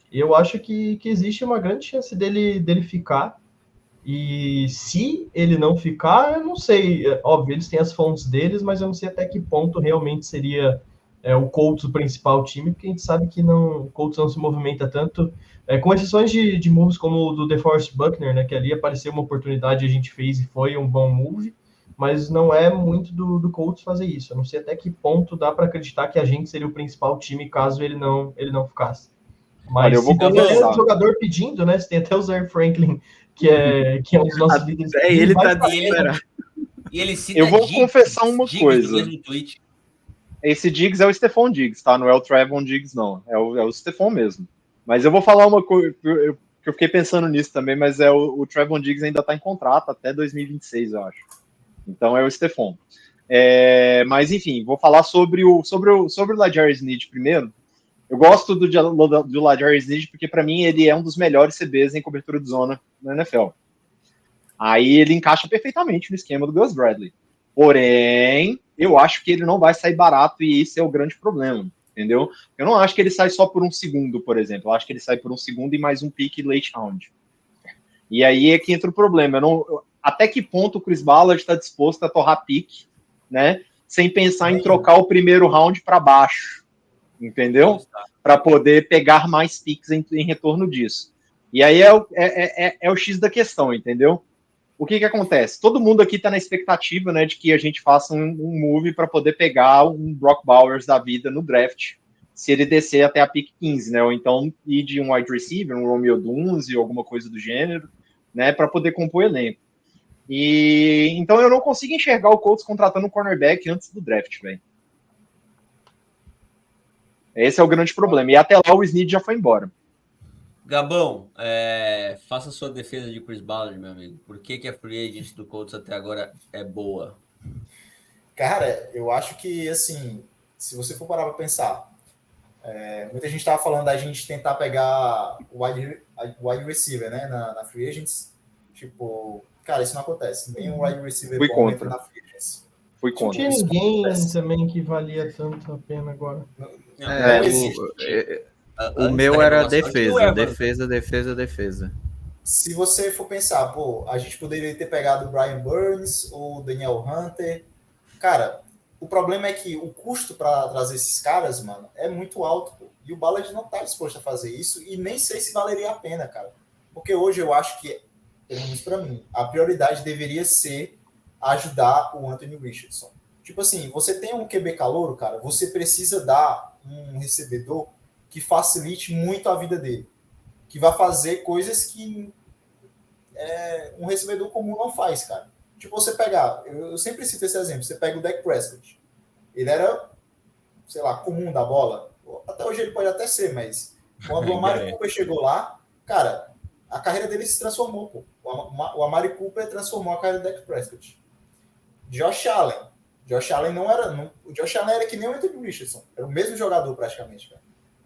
Eu acho que existe uma grande chance dele ficar. E se ele não ficar, eu não sei. Óbvio, eles têm as fontes deles, mas eu não sei até que ponto realmente seria o Colts o principal time, porque a gente sabe que o Colts não se movimenta tanto, com exceções de moves como o do DeForest Buckner, né, que ali apareceu uma oportunidade, a gente fez e foi um bom move, mas não é muito do Colts fazer isso. Eu não sei até que ponto dá para acreditar que a gente seria o principal time caso ele não ficasse. Mas se tem um jogador pedindo, né? Você tem até o Zaire Franklin, que é um dos nossos líderes. Ele tá desesperado. Eu vou confessar uma coisa. Esse Diggs é o Stephon Diggs, tá? Não é o Trevon Diggs, não. É o Stephon mesmo. Mas eu vou falar uma coisa, que eu fiquei pensando nisso também, mas o Trevon Diggs ainda tá em contrato até 2026, eu acho. Então é o Stephon. Mas enfim, vou falar sobre o LaJaire Sneed primeiro. Eu gosto do LaJaire Sneed porque, para mim, ele é um dos melhores CBs em cobertura de zona na NFL. Aí ele encaixa perfeitamente no esquema do Gus Bradley. Porém, eu acho que ele não vai sair barato e esse é o grande problema, entendeu? Eu não acho que ele sai só por um segundo, por exemplo. Eu acho que ele sai por um segundo e mais um pick late round. E aí é que entra o problema. Até que ponto o Chris Ballard está disposto a torrar pick, né? Sem pensar em trocar o primeiro round para baixo, entendeu? Para poder pegar mais picks em retorno disso. E aí é o X da questão, entendeu? O que acontece? Todo mundo aqui está na expectativa, né, de que a gente faça um move para poder pegar um Brock Bowers da vida no draft, se ele descer até a pick 15, né? Ou então ir de um wide receiver, um Romeo Dunze, alguma coisa do gênero, né, para poder compor o elenco. E então eu não consigo enxergar o Colts contratando um cornerback antes do draft, velho. Esse é o grande problema. E até lá o Snead já foi embora. Gabão, faça sua defesa de Chris Ballard, meu amigo. Por que a free agent do Colts até agora é boa? Cara, eu acho que, assim, se você for parar para pensar, muita gente estava falando da gente tentar pegar o wide receiver, né, na free agents. Tipo, cara, isso não acontece. Nem um wide receiver Fui bom contra. entra na free agents. Fui Não contra. tinha ninguém também que valia tanto a pena agora. O meu era defesa. Se você for pensar, pô, a gente poderia ter pegado o Brian Burns ou o Daniel Hunter. Cara, o problema é que o custo para trazer esses caras, mano, é muito alto, pô. E o Ballard não tá disposto a fazer isso e nem sei se valeria a pena, cara. Porque hoje eu acho que, pelo menos para mim, a prioridade deveria ser ajudar o Anthony Richardson. Tipo assim, você tem um QB calouro, cara, você precisa dar um recebedor que facilite muito a vida dele. Que vai fazer coisas que um recebedor comum não faz, cara. Tipo, você pegar, eu sempre cito esse exemplo, você pega o Dak Prescott. Ele era, sei lá, comum da bola. Até hoje ele pode até ser, mas quando o Amari Cooper chegou lá, cara, a carreira dele se transformou, pô. O Amari Cooper transformou a carreira do Dak Prescott. Josh Allen não era... o Josh Allen era que nem o Anthony Richardson. Era o mesmo jogador, praticamente, cara.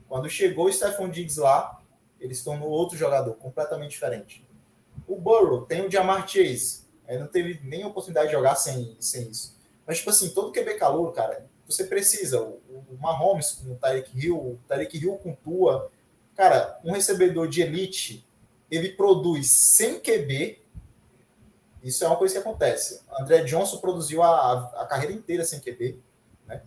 Quando chegou o Stephon Diggs lá, ele se tornou outro jogador, completamente diferente. O Burrow tem o Ja'Marr Chase. Ele não teve nem a oportunidade de jogar sem isso. Mas, tipo assim, todo QB calouro, cara, você precisa. O Mahomes com o Tyreek Hill com Tua. Cara, um recebedor de elite, ele produz sem QB. Isso é uma coisa que acontece. André Johnson produziu a carreira inteira sem QB. Né?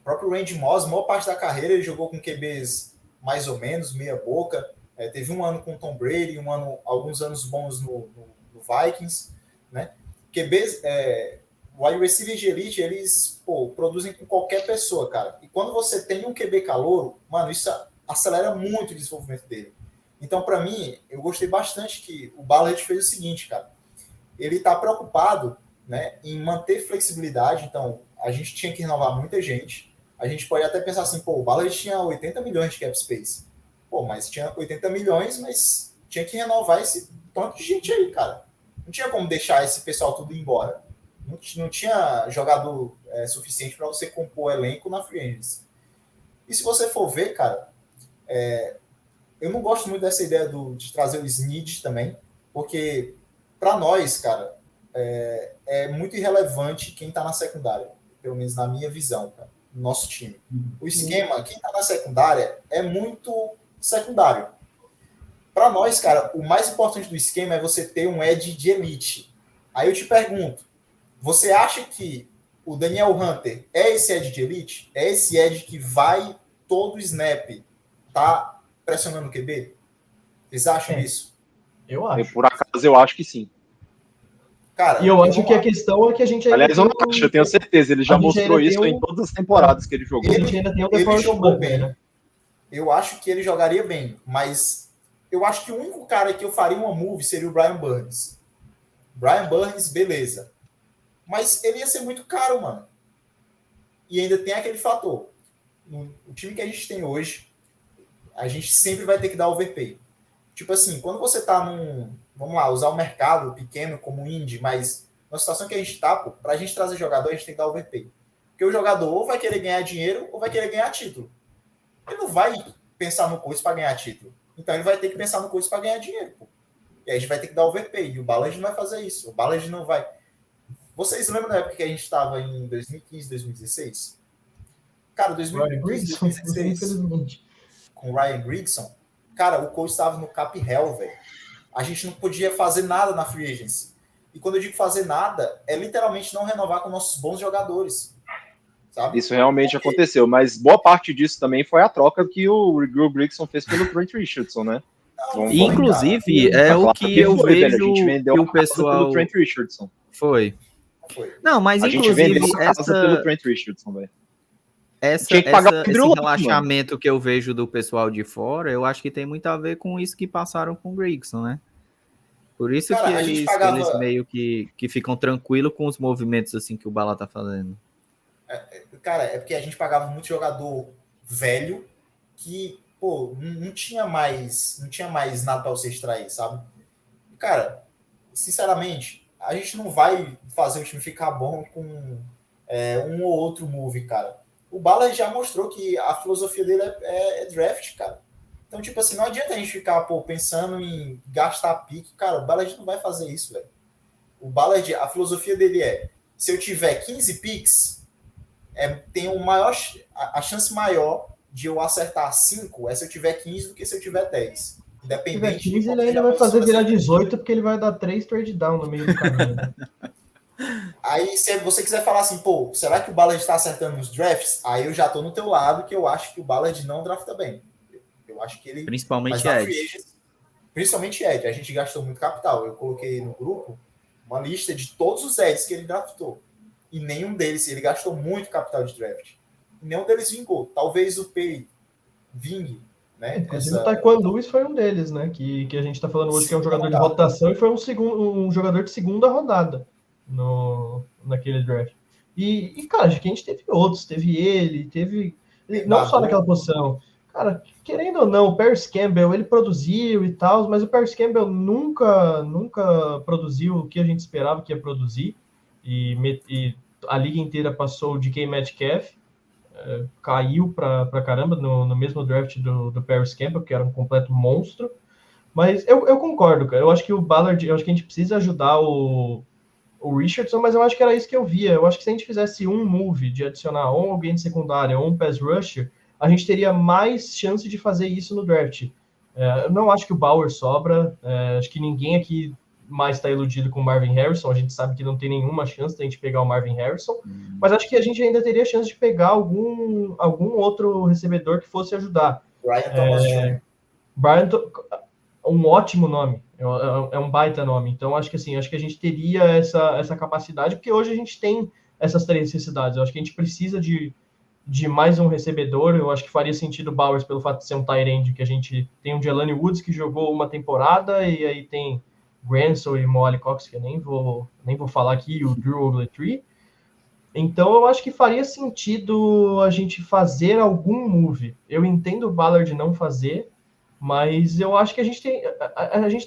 O próprio Randy Moss, a maior parte da carreira, ele jogou com QBs mais ou menos, meia boca. Teve um ano com o Tom Brady, alguns anos bons no Vikings. Né? QBs, wide receiver de elite, eles produzem com qualquer pessoa, cara. E quando você tem um QB calouro, mano, isso acelera muito o desenvolvimento dele. Então, para mim, eu gostei bastante que o Ballard fez o seguinte, cara. Ele está preocupado, né, em manter flexibilidade. Então, a gente tinha que renovar muita gente. A gente pode até pensar assim, o Ballard tinha 80 milhões de cap space. Mas tinha 80 milhões, mas tinha que renovar esse tanto de gente aí, cara. Não tinha como deixar esse pessoal tudo embora. Não tinha jogador suficiente para você compor o elenco na free agency. E se você for ver, cara, eu não gosto muito dessa ideia de trazer o Snead também, porque para nós, cara, é muito irrelevante quem está na secundária, pelo menos na minha visão, cara, no nosso time. O esquema, quem está na secundária, é muito secundário. Para nós, cara, o mais importante do esquema é você ter um edge de elite. Aí eu te pergunto, você acha que o Daniel Hunter é esse edge de elite? É esse edge que vai todo snap tá pressionando o QB? Vocês acham isso? Eu acho. Por acaso, eu acho que sim. Cara, e eu acho que a questão é que a gente... Aliás, eu não acho, eu tenho certeza. Ele já mostrou isso em todas as temporadas que ele jogou. A gente ainda tem o ele jogou bem, né? Eu acho que ele jogaria bem, mas eu acho que o único cara que eu faria uma move seria o Brian Burns. Brian Burns, beleza. Mas ele ia ser muito caro, mano. E ainda tem aquele fator. O time que a gente tem hoje, a gente sempre vai ter que dar overpay. Tipo assim, quando você tá vamos lá, usar o mercado pequeno como indie, mas na situação que a gente tá, pra gente trazer jogador, a gente tem que dar overpay. Porque o jogador ou vai querer ganhar dinheiro ou vai querer ganhar título. ele não vai pensar no Colts para ganhar título. Então ele vai ter que pensar no Colts para ganhar dinheiro, pô. E aí a gente vai ter que dar overpay. E o Ballard não vai fazer isso. O Ballard não vai... Vocês lembram da época que a gente estava em 2015, 2016? Cara, 2015, 2016, com o Ryan Grigson, cara, o Colts estava no cap hell, velho. A gente não podia fazer nada na free agency. E quando eu digo fazer nada, é literalmente não renovar com nossos bons jogadores. Sabe? Isso realmente aconteceu, mas boa parte disso também foi a troca que o Grigson fez pelo Trent Richardson, né? Inclusive, é o que eu vejo que o pessoal... pelo Trent Richardson. Foi. Não, mas inclusive pelo Trent Richardson, velho. Esse relaxamento que eu vejo do pessoal de fora, eu acho que tem muito a ver com isso que passaram com o Grigson, né? Por isso que eles meio que ficam tranquilos com os movimentos assim que o Bala tá fazendo. Cara, é porque a gente pagava muito jogador velho que, pô, não tinha mais nada para você extrair, sabe? Cara, sinceramente, a gente não vai fazer o time ficar bom com um ou outro move, cara. O Ballard já mostrou que a filosofia dele é draft, cara. Então, tipo assim, não adianta a gente ficar, pô, pensando em gastar pique. Cara, o Ballard não vai fazer isso, velho. O Ballard, a filosofia dele se eu tiver 15 picks, tem a chance maior de eu acertar 5 se eu tiver 15 do que se eu tiver 10. Independente. Se tiver 15, ele ainda vai fazer virar 18, porque ele vai dar 3 trade down no meio do caminho. Aí, se você quiser falar assim, pô, será que o Ballard está acertando nos drafts? Aí eu já tô no teu lado, que eu acho que o Ballard não drafta bem. Eu acho que ele... Principalmente Ed. Principalmente Ed. A gente gastou muito capital. Eu coloquei no grupo uma lista de todos os Eds que ele draftou. E nenhum deles, ele gastou muito capital de draft. E nenhum deles vingou. Talvez o Pay vingue, né? Inclusive o Taekwon Lewis foi um deles, né? Que a gente tá falando hoje que é um jogador de rotação e foi um jogador de segunda rodada naquele draft. E cara, acho que a gente teve outros. Teve ele, teve... Não só naquela posição. Cara, querendo ou não, o Paris Campbell, ele produziu e tal, mas o Paris Campbell nunca produziu o que a gente esperava que ia produzir. E a liga inteira passou o DK Metcalf, caiu pra caramba no mesmo draft do Paris Campbell, que era um completo monstro. Mas eu concordo, cara. Eu acho que o Ballard, eu acho que a gente precisa ajudar o Richardson, mas eu acho que era isso que eu via. Eu acho que se a gente fizesse um move de adicionar ou alguém de secundária ou um pass rusher, a gente teria mais chance de fazer isso no draft. Eu não acho que o Bauer sobra, acho que ninguém aqui mais está iludido com o Marvin Harrison, a gente sabe que não tem nenhuma chance de a gente pegar o Marvin Harrison, mas acho que a gente ainda teria chance de pegar algum outro recebedor que fosse ajudar. Brian Thomas Jr. Um ótimo nome, é um baita nome, então acho que assim, acho que a gente teria essa capacidade, porque hoje a gente tem essas 3 necessidades, eu acho que a gente precisa de mais um recebedor. Eu acho que faria sentido o Bowers pelo fato de ser um tight end, que a gente tem o Jelani Woods, que jogou uma temporada, e aí tem Granson e Mo Cox, que eu nem vou falar aqui, e o Drew Ogletree. Então eu acho que faria sentido a gente fazer algum move. Eu entendo o Ballard não fazer, mas eu acho que a gente tem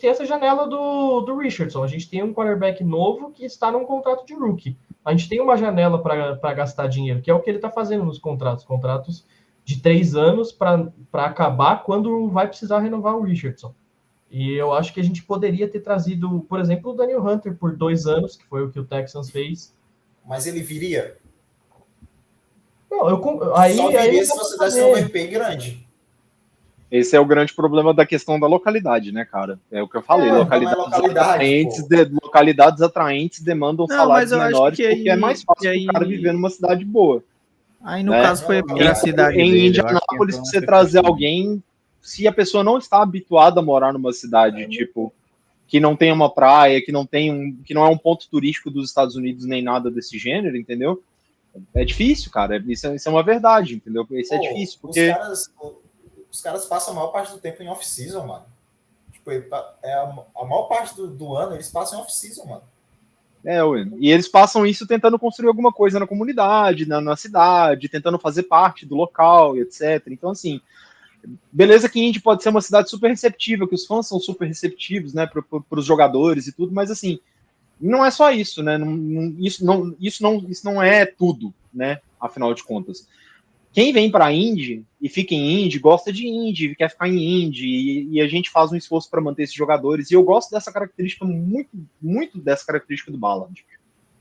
essa janela do Richardson. A gente tem um quarterback novo que está num contrato de rookie. A gente tem uma janela para gastar dinheiro, que é o que ele está fazendo nos contratos de 3 anos para acabar quando vai precisar renovar o Richardson. E eu acho que a gente poderia ter trazido, por exemplo, o Daniel Hunter por 2 anos, que foi o que o Texans fez. Mas ele viria? Não, só viria se você desse um overpay grande. Esse é o grande problema da questão da localidade, né, cara? É o que eu falei. Localidades atraentes demandam salários menores, porque é mais fácil o cara viver numa cidade boa. Aí, no caso, foi a cidade em Indianápolis, você trazer alguém, se a pessoa não está habituada a morar numa cidade, tipo, que não tem uma praia, que não é um ponto turístico dos Estados Unidos, nem nada desse gênero, entendeu? É difícil, cara. Isso é uma verdade, entendeu? Isso é difícil, porque... Os caras passam a maior parte do tempo em off-season, mano. Tipo, a maior parte do ano eles passam em off-season, mano. E eles passam isso tentando construir alguma coisa na comunidade, na cidade, tentando fazer parte do local, etc. Então, assim, beleza que Indy pode ser uma cidade super receptiva, que os fãs são super receptivos, né, para os jogadores e tudo, mas, assim, não é só isso, né? Isso não é tudo, né? Afinal de contas. quem vem para Indy e fica em Indy, gosta de Indy, quer ficar em Indy, e a gente faz um esforço para manter esses jogadores, e eu gosto dessa característica, muito dessa característica do Ballard,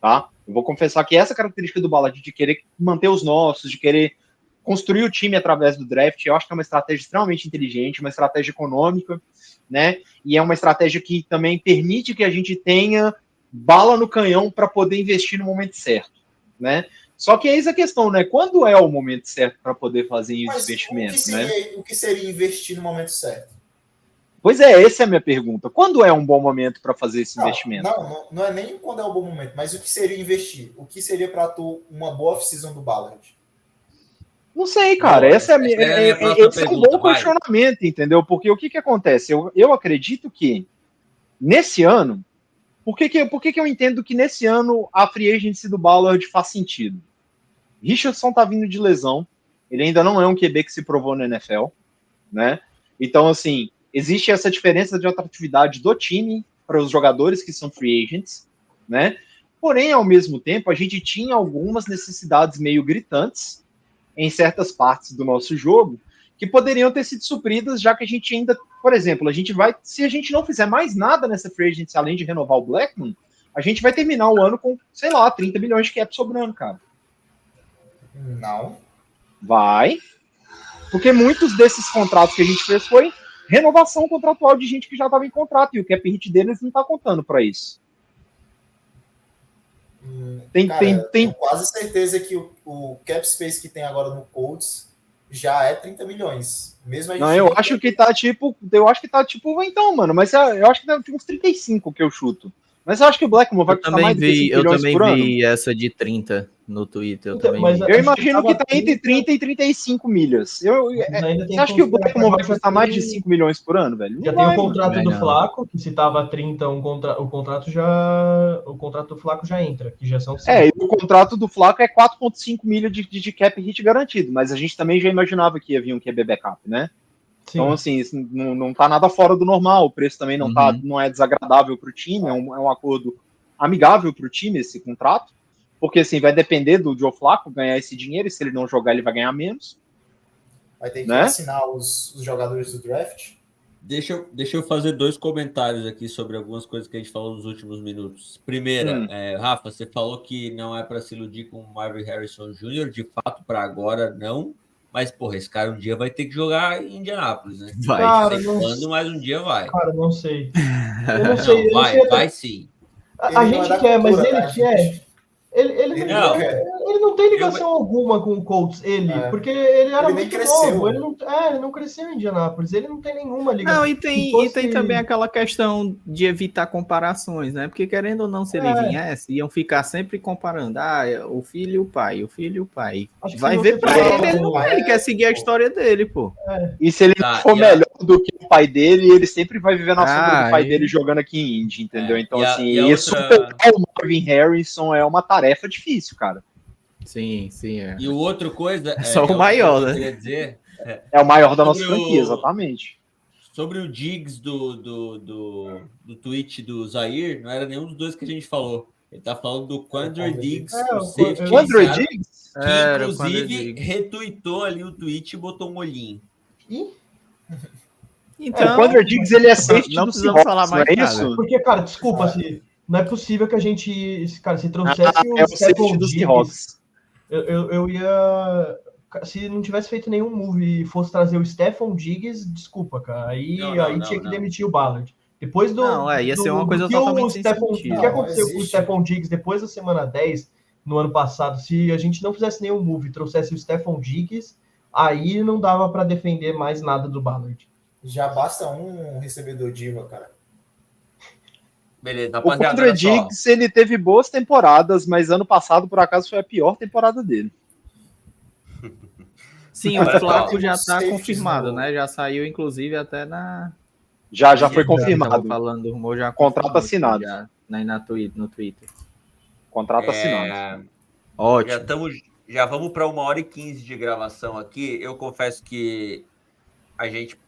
tá? Eu vou confessar que essa característica do Ballard de querer manter os nossos, de querer construir o time através do draft, eu acho que é uma estratégia extremamente inteligente, uma estratégia econômica, né? E é uma estratégia que também permite que a gente tenha bala no canhão para poder investir no momento certo, né? Só que eis a questão, né? Quando é o momento certo para poder fazer esse investimento, né? O que seria investir no momento certo? Pois é, essa é a minha pergunta. Quando é um bom momento para fazer esse investimento? Não é nem quando é um bom momento, mas o que seria investir? O que seria para tu uma boa off-season do Ballard? Não sei, cara. Esse é um bom questionamento, entendeu? Porque o que acontece? Eu acredito que nesse ano, por que eu entendo que nesse ano a free agency do Ballard faz sentido? Richardson tá vindo de lesão, ele ainda não é um QB que se provou na NFL, né? Então, assim, existe essa diferença de atratividade do time para os jogadores que são free agents, né? Porém, ao mesmo tempo, a gente tinha algumas necessidades meio gritantes em certas partes do nosso jogo que poderiam ter sido supridas, já que a gente ainda, por exemplo, se a gente não fizer mais nada nessa free agency além de renovar o Blackmon, a gente vai terminar o ano com, sei lá, 30 milhões de cap sobrando, cara. Não. Vai. Porque muitos desses contratos que a gente fez foi renovação contratual de gente que já estava em contrato, e o cap hit deles não está contando para isso. Tenho quase certeza que o cap space que tem agora no Colts já é 30 milhões. Mesmo a gente eu acho que tá tipo, então, mano, mas eu acho que deve ter uns 35 que eu chuto. Mas eu acho que o Blackmon vai custar mais de 5 milhões por ano. Eu também vi essa de 30 no Twitter. Eu imagino que tá entre 30 e 35 milhas. Você acha que o Blackmon vai custar mais de 5 milhões por ano, velho? Já tem o contrato do Flaco, que se tava 30, o contrato do Flaco já entra, que já são 5. E o contrato do Flaco é 4,5 milhas de cap hit garantido, mas a gente também já imaginava que ia vir um QB backup, né? Sim. Então, assim, isso não tá nada fora do normal, o preço também não é desagradável para o time, é um acordo amigável para o time, esse contrato, porque, assim, vai depender do Joe Flacco ganhar esse dinheiro, e se ele não jogar, ele vai ganhar menos. Vai ter que assinar os jogadores do draft. Deixa eu fazer 2 comentários aqui sobre algumas coisas que a gente falou nos últimos minutos. Primeira, Rafa, você falou que não é para se iludir com o Marvin Harrison Jr., de fato, para agora, não. Mas, porra, esse cara um dia vai ter que jogar em Indianápolis, né? Vai. Cara, quando, mas um dia vai. Cara, não sei. Eu não sei. Vai sim. A gente quer, mas ele quer. Ele não tem ligação alguma com o Colts, porque ele era muito novo. Ele não cresceu em Indianápolis, ele não tem nenhuma ligação. Não, e tem também aquela questão de evitar comparações, né? Porque querendo ou não, se ele viesse, iam ficar sempre comparando. O filho e o pai, o filho e o pai. Vai ver pra ele quer seguir a história dele, pô. E se ele for melhor do que o pai dele, ele sempre vai viver na sombra do pai dele jogando aqui em Indy, entendeu? Então, assim, isso o Marvin Harrison é uma tarefa difícil, cara. Sim. E o outra coisa... Só o maior, né? Queria dizer, é o maior da nossa franquia, exatamente. Sobre o Diggs do tweet do Zaire, não era nenhum dos 2 que a gente falou. Ele tá falando do Quandre Diggs, o safety. Quandre Diggs? Que, inclusive, retweetou ali o tweet e botou um olhinho. Então, o Quandre Diggs, ele é safety não do Seahawks, falar mais não é isso? Porque, cara, desculpa, não é possível que a gente... Cara, se trouxesse o Stephon Diggs... Eu ia... Se não tivesse feito nenhum move e fosse trazer o Stephon Diggs, desculpa, cara. Aí tinha que demitir o Ballard. Depois do... ia ser uma coisa totalmente sem sentido. O que aconteceu com o Stephon Diggs depois da semana 10, no ano passado, se a gente não fizesse nenhum move e trouxesse o Stephon Diggs, aí não dava para defender mais nada do Ballard. Já basta um recebedor diva, cara. Beleza, o Quandre Diggs, ele teve boas temporadas, mas ano passado, por acaso, foi a pior temporada dele. Sim, o Flaco já tá confirmado, né? Já saiu, inclusive, até na... Já foi confirmado. Falando do rumor, já contrato assinado. Já, no Twitter. Contrato assinado. Ótimo. Já vamos para 1h15 de gravação aqui. Eu confesso que a gente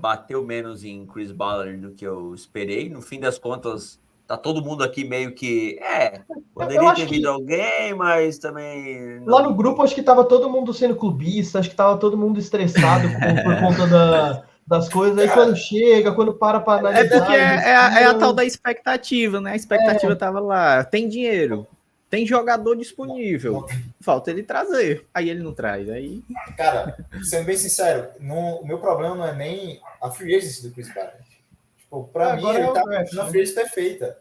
bateu menos em Chris Ballard do que eu esperei. No fim das contas, tá todo mundo aqui meio que. Eu Poderia acho ter vindo alguém, mas também. Lá no grupo, acho que tava todo mundo sendo clubista, acho que tava todo mundo estressado por conta das coisas. Aí quando chega, quando para É analisar, porque eles é a tiram. tal da expectativa, né? A expectativa tava lá. Tem dinheiro, tem jogador disponível. Falta ele trazer. Aí ele não traz. Aí. Cara, sendo bem sincero, o meu problema não é nem a free agency do Chris Barrett. Tipo, pra mim, Agora ele é o tá draft, na né? free agency perfeita.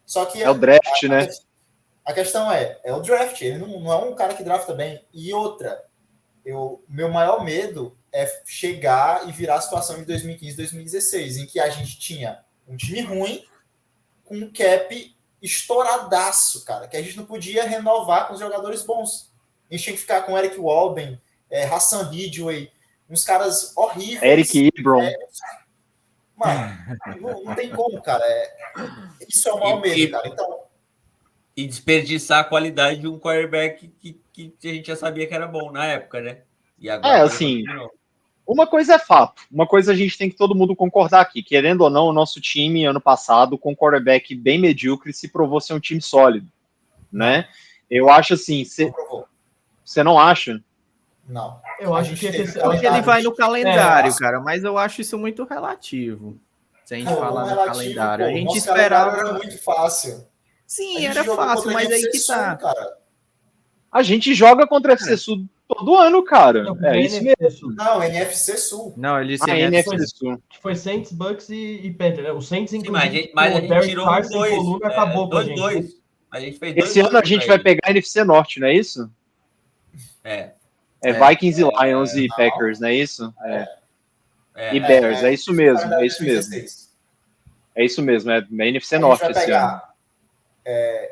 Só que É o draft, né? a questão é o draft. Ele não é um cara que drafta bem. E outra, meu maior medo é chegar e virar a situação de 2015, 2016, em que a gente tinha um time ruim com um cap estouradaço, cara, que a gente não podia renovar com os jogadores bons. A gente tinha que ficar com Eric Walden, Hassan Ridgway, uns caras horríveis. Eric Ebron. Mano, não tem como, cara. Isso é o maior medo, cara. Então, E desperdiçar a qualidade de um quarterback que a gente já sabia que era bom na época, né? E agora Assim, uma coisa é fato, uma coisa a gente tem que todo mundo concordar aqui, querendo ou não, o nosso time, ano passado, com um quarterback bem medíocre, se provou ser um time sólido, né? Eu acho assim, você não acha? não. Eu acho que Porque ele vai no calendário, cara, mas eu acho isso muito relativo. Se a gente falar no calendário. A gente esperava. Era muito fácil. Sim, era fácil, mas aí que tá. Cara. A gente joga contra a FC Sul todo ano, cara. É isso mesmo. Não, NFC Sul. Não, ele A NFC Sul. Foi Saints, Bucks e Panthers, né? O Saints, inclusive, mas a gente tirou Carson dois. Coluna acabou com a gente. Dois. A gente fez Esse ano a gente vai pegar a NFC Norte, não é isso? Vikings e Lions e Packers, não é isso? E Bears, é isso mesmo, é isso mesmo. É isso mesmo, é NFC Norte esse ano.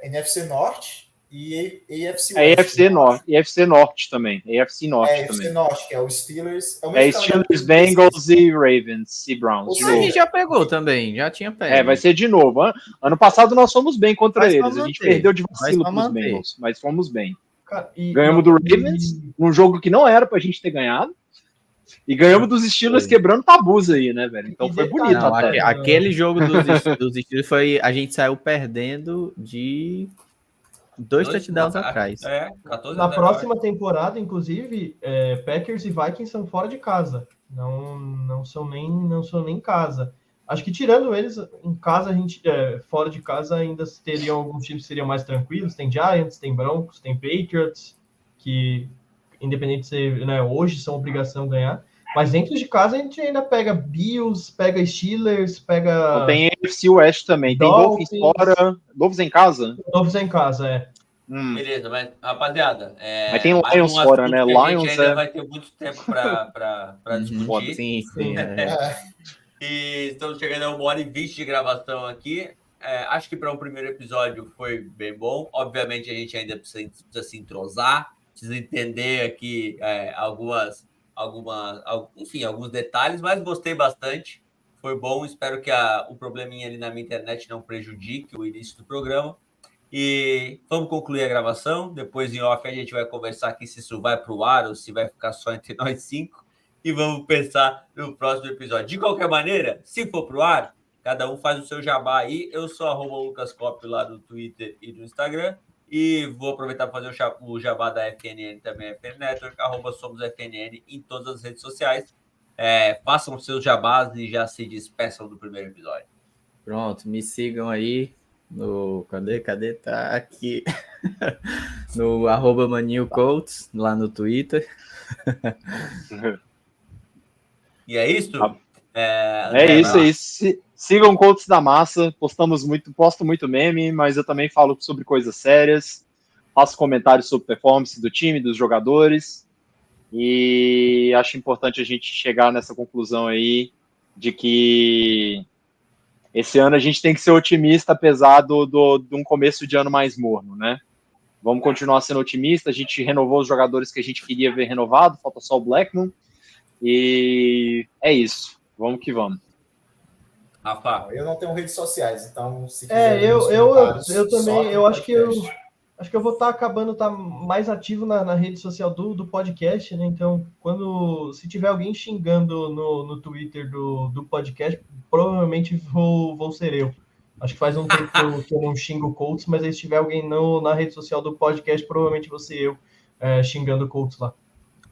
NFC Norte e AFC West. AFC Norte também. AFC Norte também. AFC Norte, que é o Steelers. Steelers, Bengals e Ravens e Browns. A gente já pegou também, já tinha pego. Vai ser de novo. Ano passado nós fomos bem contra eles. A gente perdeu de vacilo para os Bengals, mas fomos bem. Cara, ganhamos do Ravens, num jogo que não era pra gente ter ganhado. E ganhamos dos Steelers quebrando tabus aí, né, velho? Então foi bonito. Não, aquele jogo dos Steelers foi... A gente saiu perdendo de 2 touchdowns atrás. 14 Na próxima temporada, inclusive, Packers e Vikings são fora de casa. Não são nem casa. Acho que tirando eles, em casa, a gente fora de casa ainda teriam alguns times que seriam mais tranquilos. Tem Giants, tem Broncos, tem Patriots, que independente de ser, né, hoje são obrigação ganhar. Mas dentro de casa a gente ainda pega Bills, pega Steelers, pega... Tem AFC West também, tem Dolphins fora, Dolphins em casa? Dolphins em casa, Beleza, mas rapaziada... Mas tem Lions fora, né? Lions ainda vai ter muito tempo para discutir. Sim. E estamos chegando a 1h20 de gravação aqui. Acho que para um primeiro episódio foi bem bom. Obviamente a gente ainda precisa se entrosar, precisa entender aqui alguns detalhes, mas gostei bastante. Foi bom, espero que o probleminha ali na minha internet não prejudique o início do programa. E vamos concluir a gravação. Depois, em off, a gente vai conversar aqui se isso vai para o ar ou se vai ficar só entre nós 5. E vamos pensar no próximo episódio. De qualquer maneira, se for para o ar, cada um faz o seu jabá aí. Eu sou @LucasCop lá no Twitter e no Instagram. E vou aproveitar para fazer o jabá da FNN também, FN Network, @SomosFNN em todas as redes sociais. Façam os seus jabás e já se despeçam do primeiro episódio. Pronto, me sigam aí no... Cadê? Tá aqui. No @ManilCoats, lá no Twitter. E é isso? Isso. Sigam Colts da Massa. Posto muito meme, mas eu também falo sobre coisas sérias. Faço comentários sobre performance do time, dos jogadores. E acho importante a gente chegar nessa conclusão aí de que esse ano a gente tem que ser otimista, apesar de um começo de ano mais morno, né? Vamos continuar sendo otimista. A gente renovou os jogadores que a gente queria ver renovado. Falta só o Blackmon. E é isso. Vamos que vamos. Rafa. Eu não tenho redes sociais, então se quiser. Eu também. Eu acho que eu vou estar acabando mais ativo na rede social do podcast, né? Então, se tiver alguém xingando no Twitter do podcast, provavelmente vou ser eu. Acho que faz um tempo que eu não xingo o Colts, mas aí se tiver alguém na rede social do podcast, provavelmente vou ser eu xingando o Colts lá.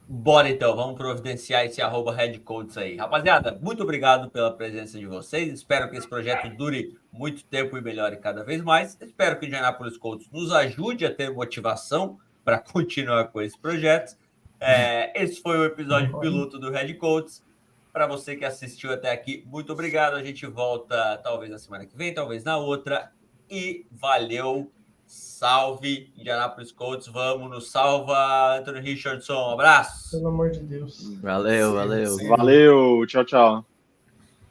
Bora então, vamos providenciar esse @RedCoats aí. Rapaziada, muito obrigado pela presença de vocês. Espero que esse projeto dure muito tempo e melhore cada vez mais. Espero que o Indianapolis Colts nos ajude a ter motivação para continuar com esse projeto. Esse foi o episódio piloto do Red Colts. Para você que assistiu até aqui, muito obrigado. A gente volta talvez na semana que vem, talvez na outra. E valeu! Salve Indianapolis Colts, vamos, nos salva Anthony Richardson, um abraço. Pelo amor de Deus. Valeu, valeu. Sim. Valeu, tchau, tchau.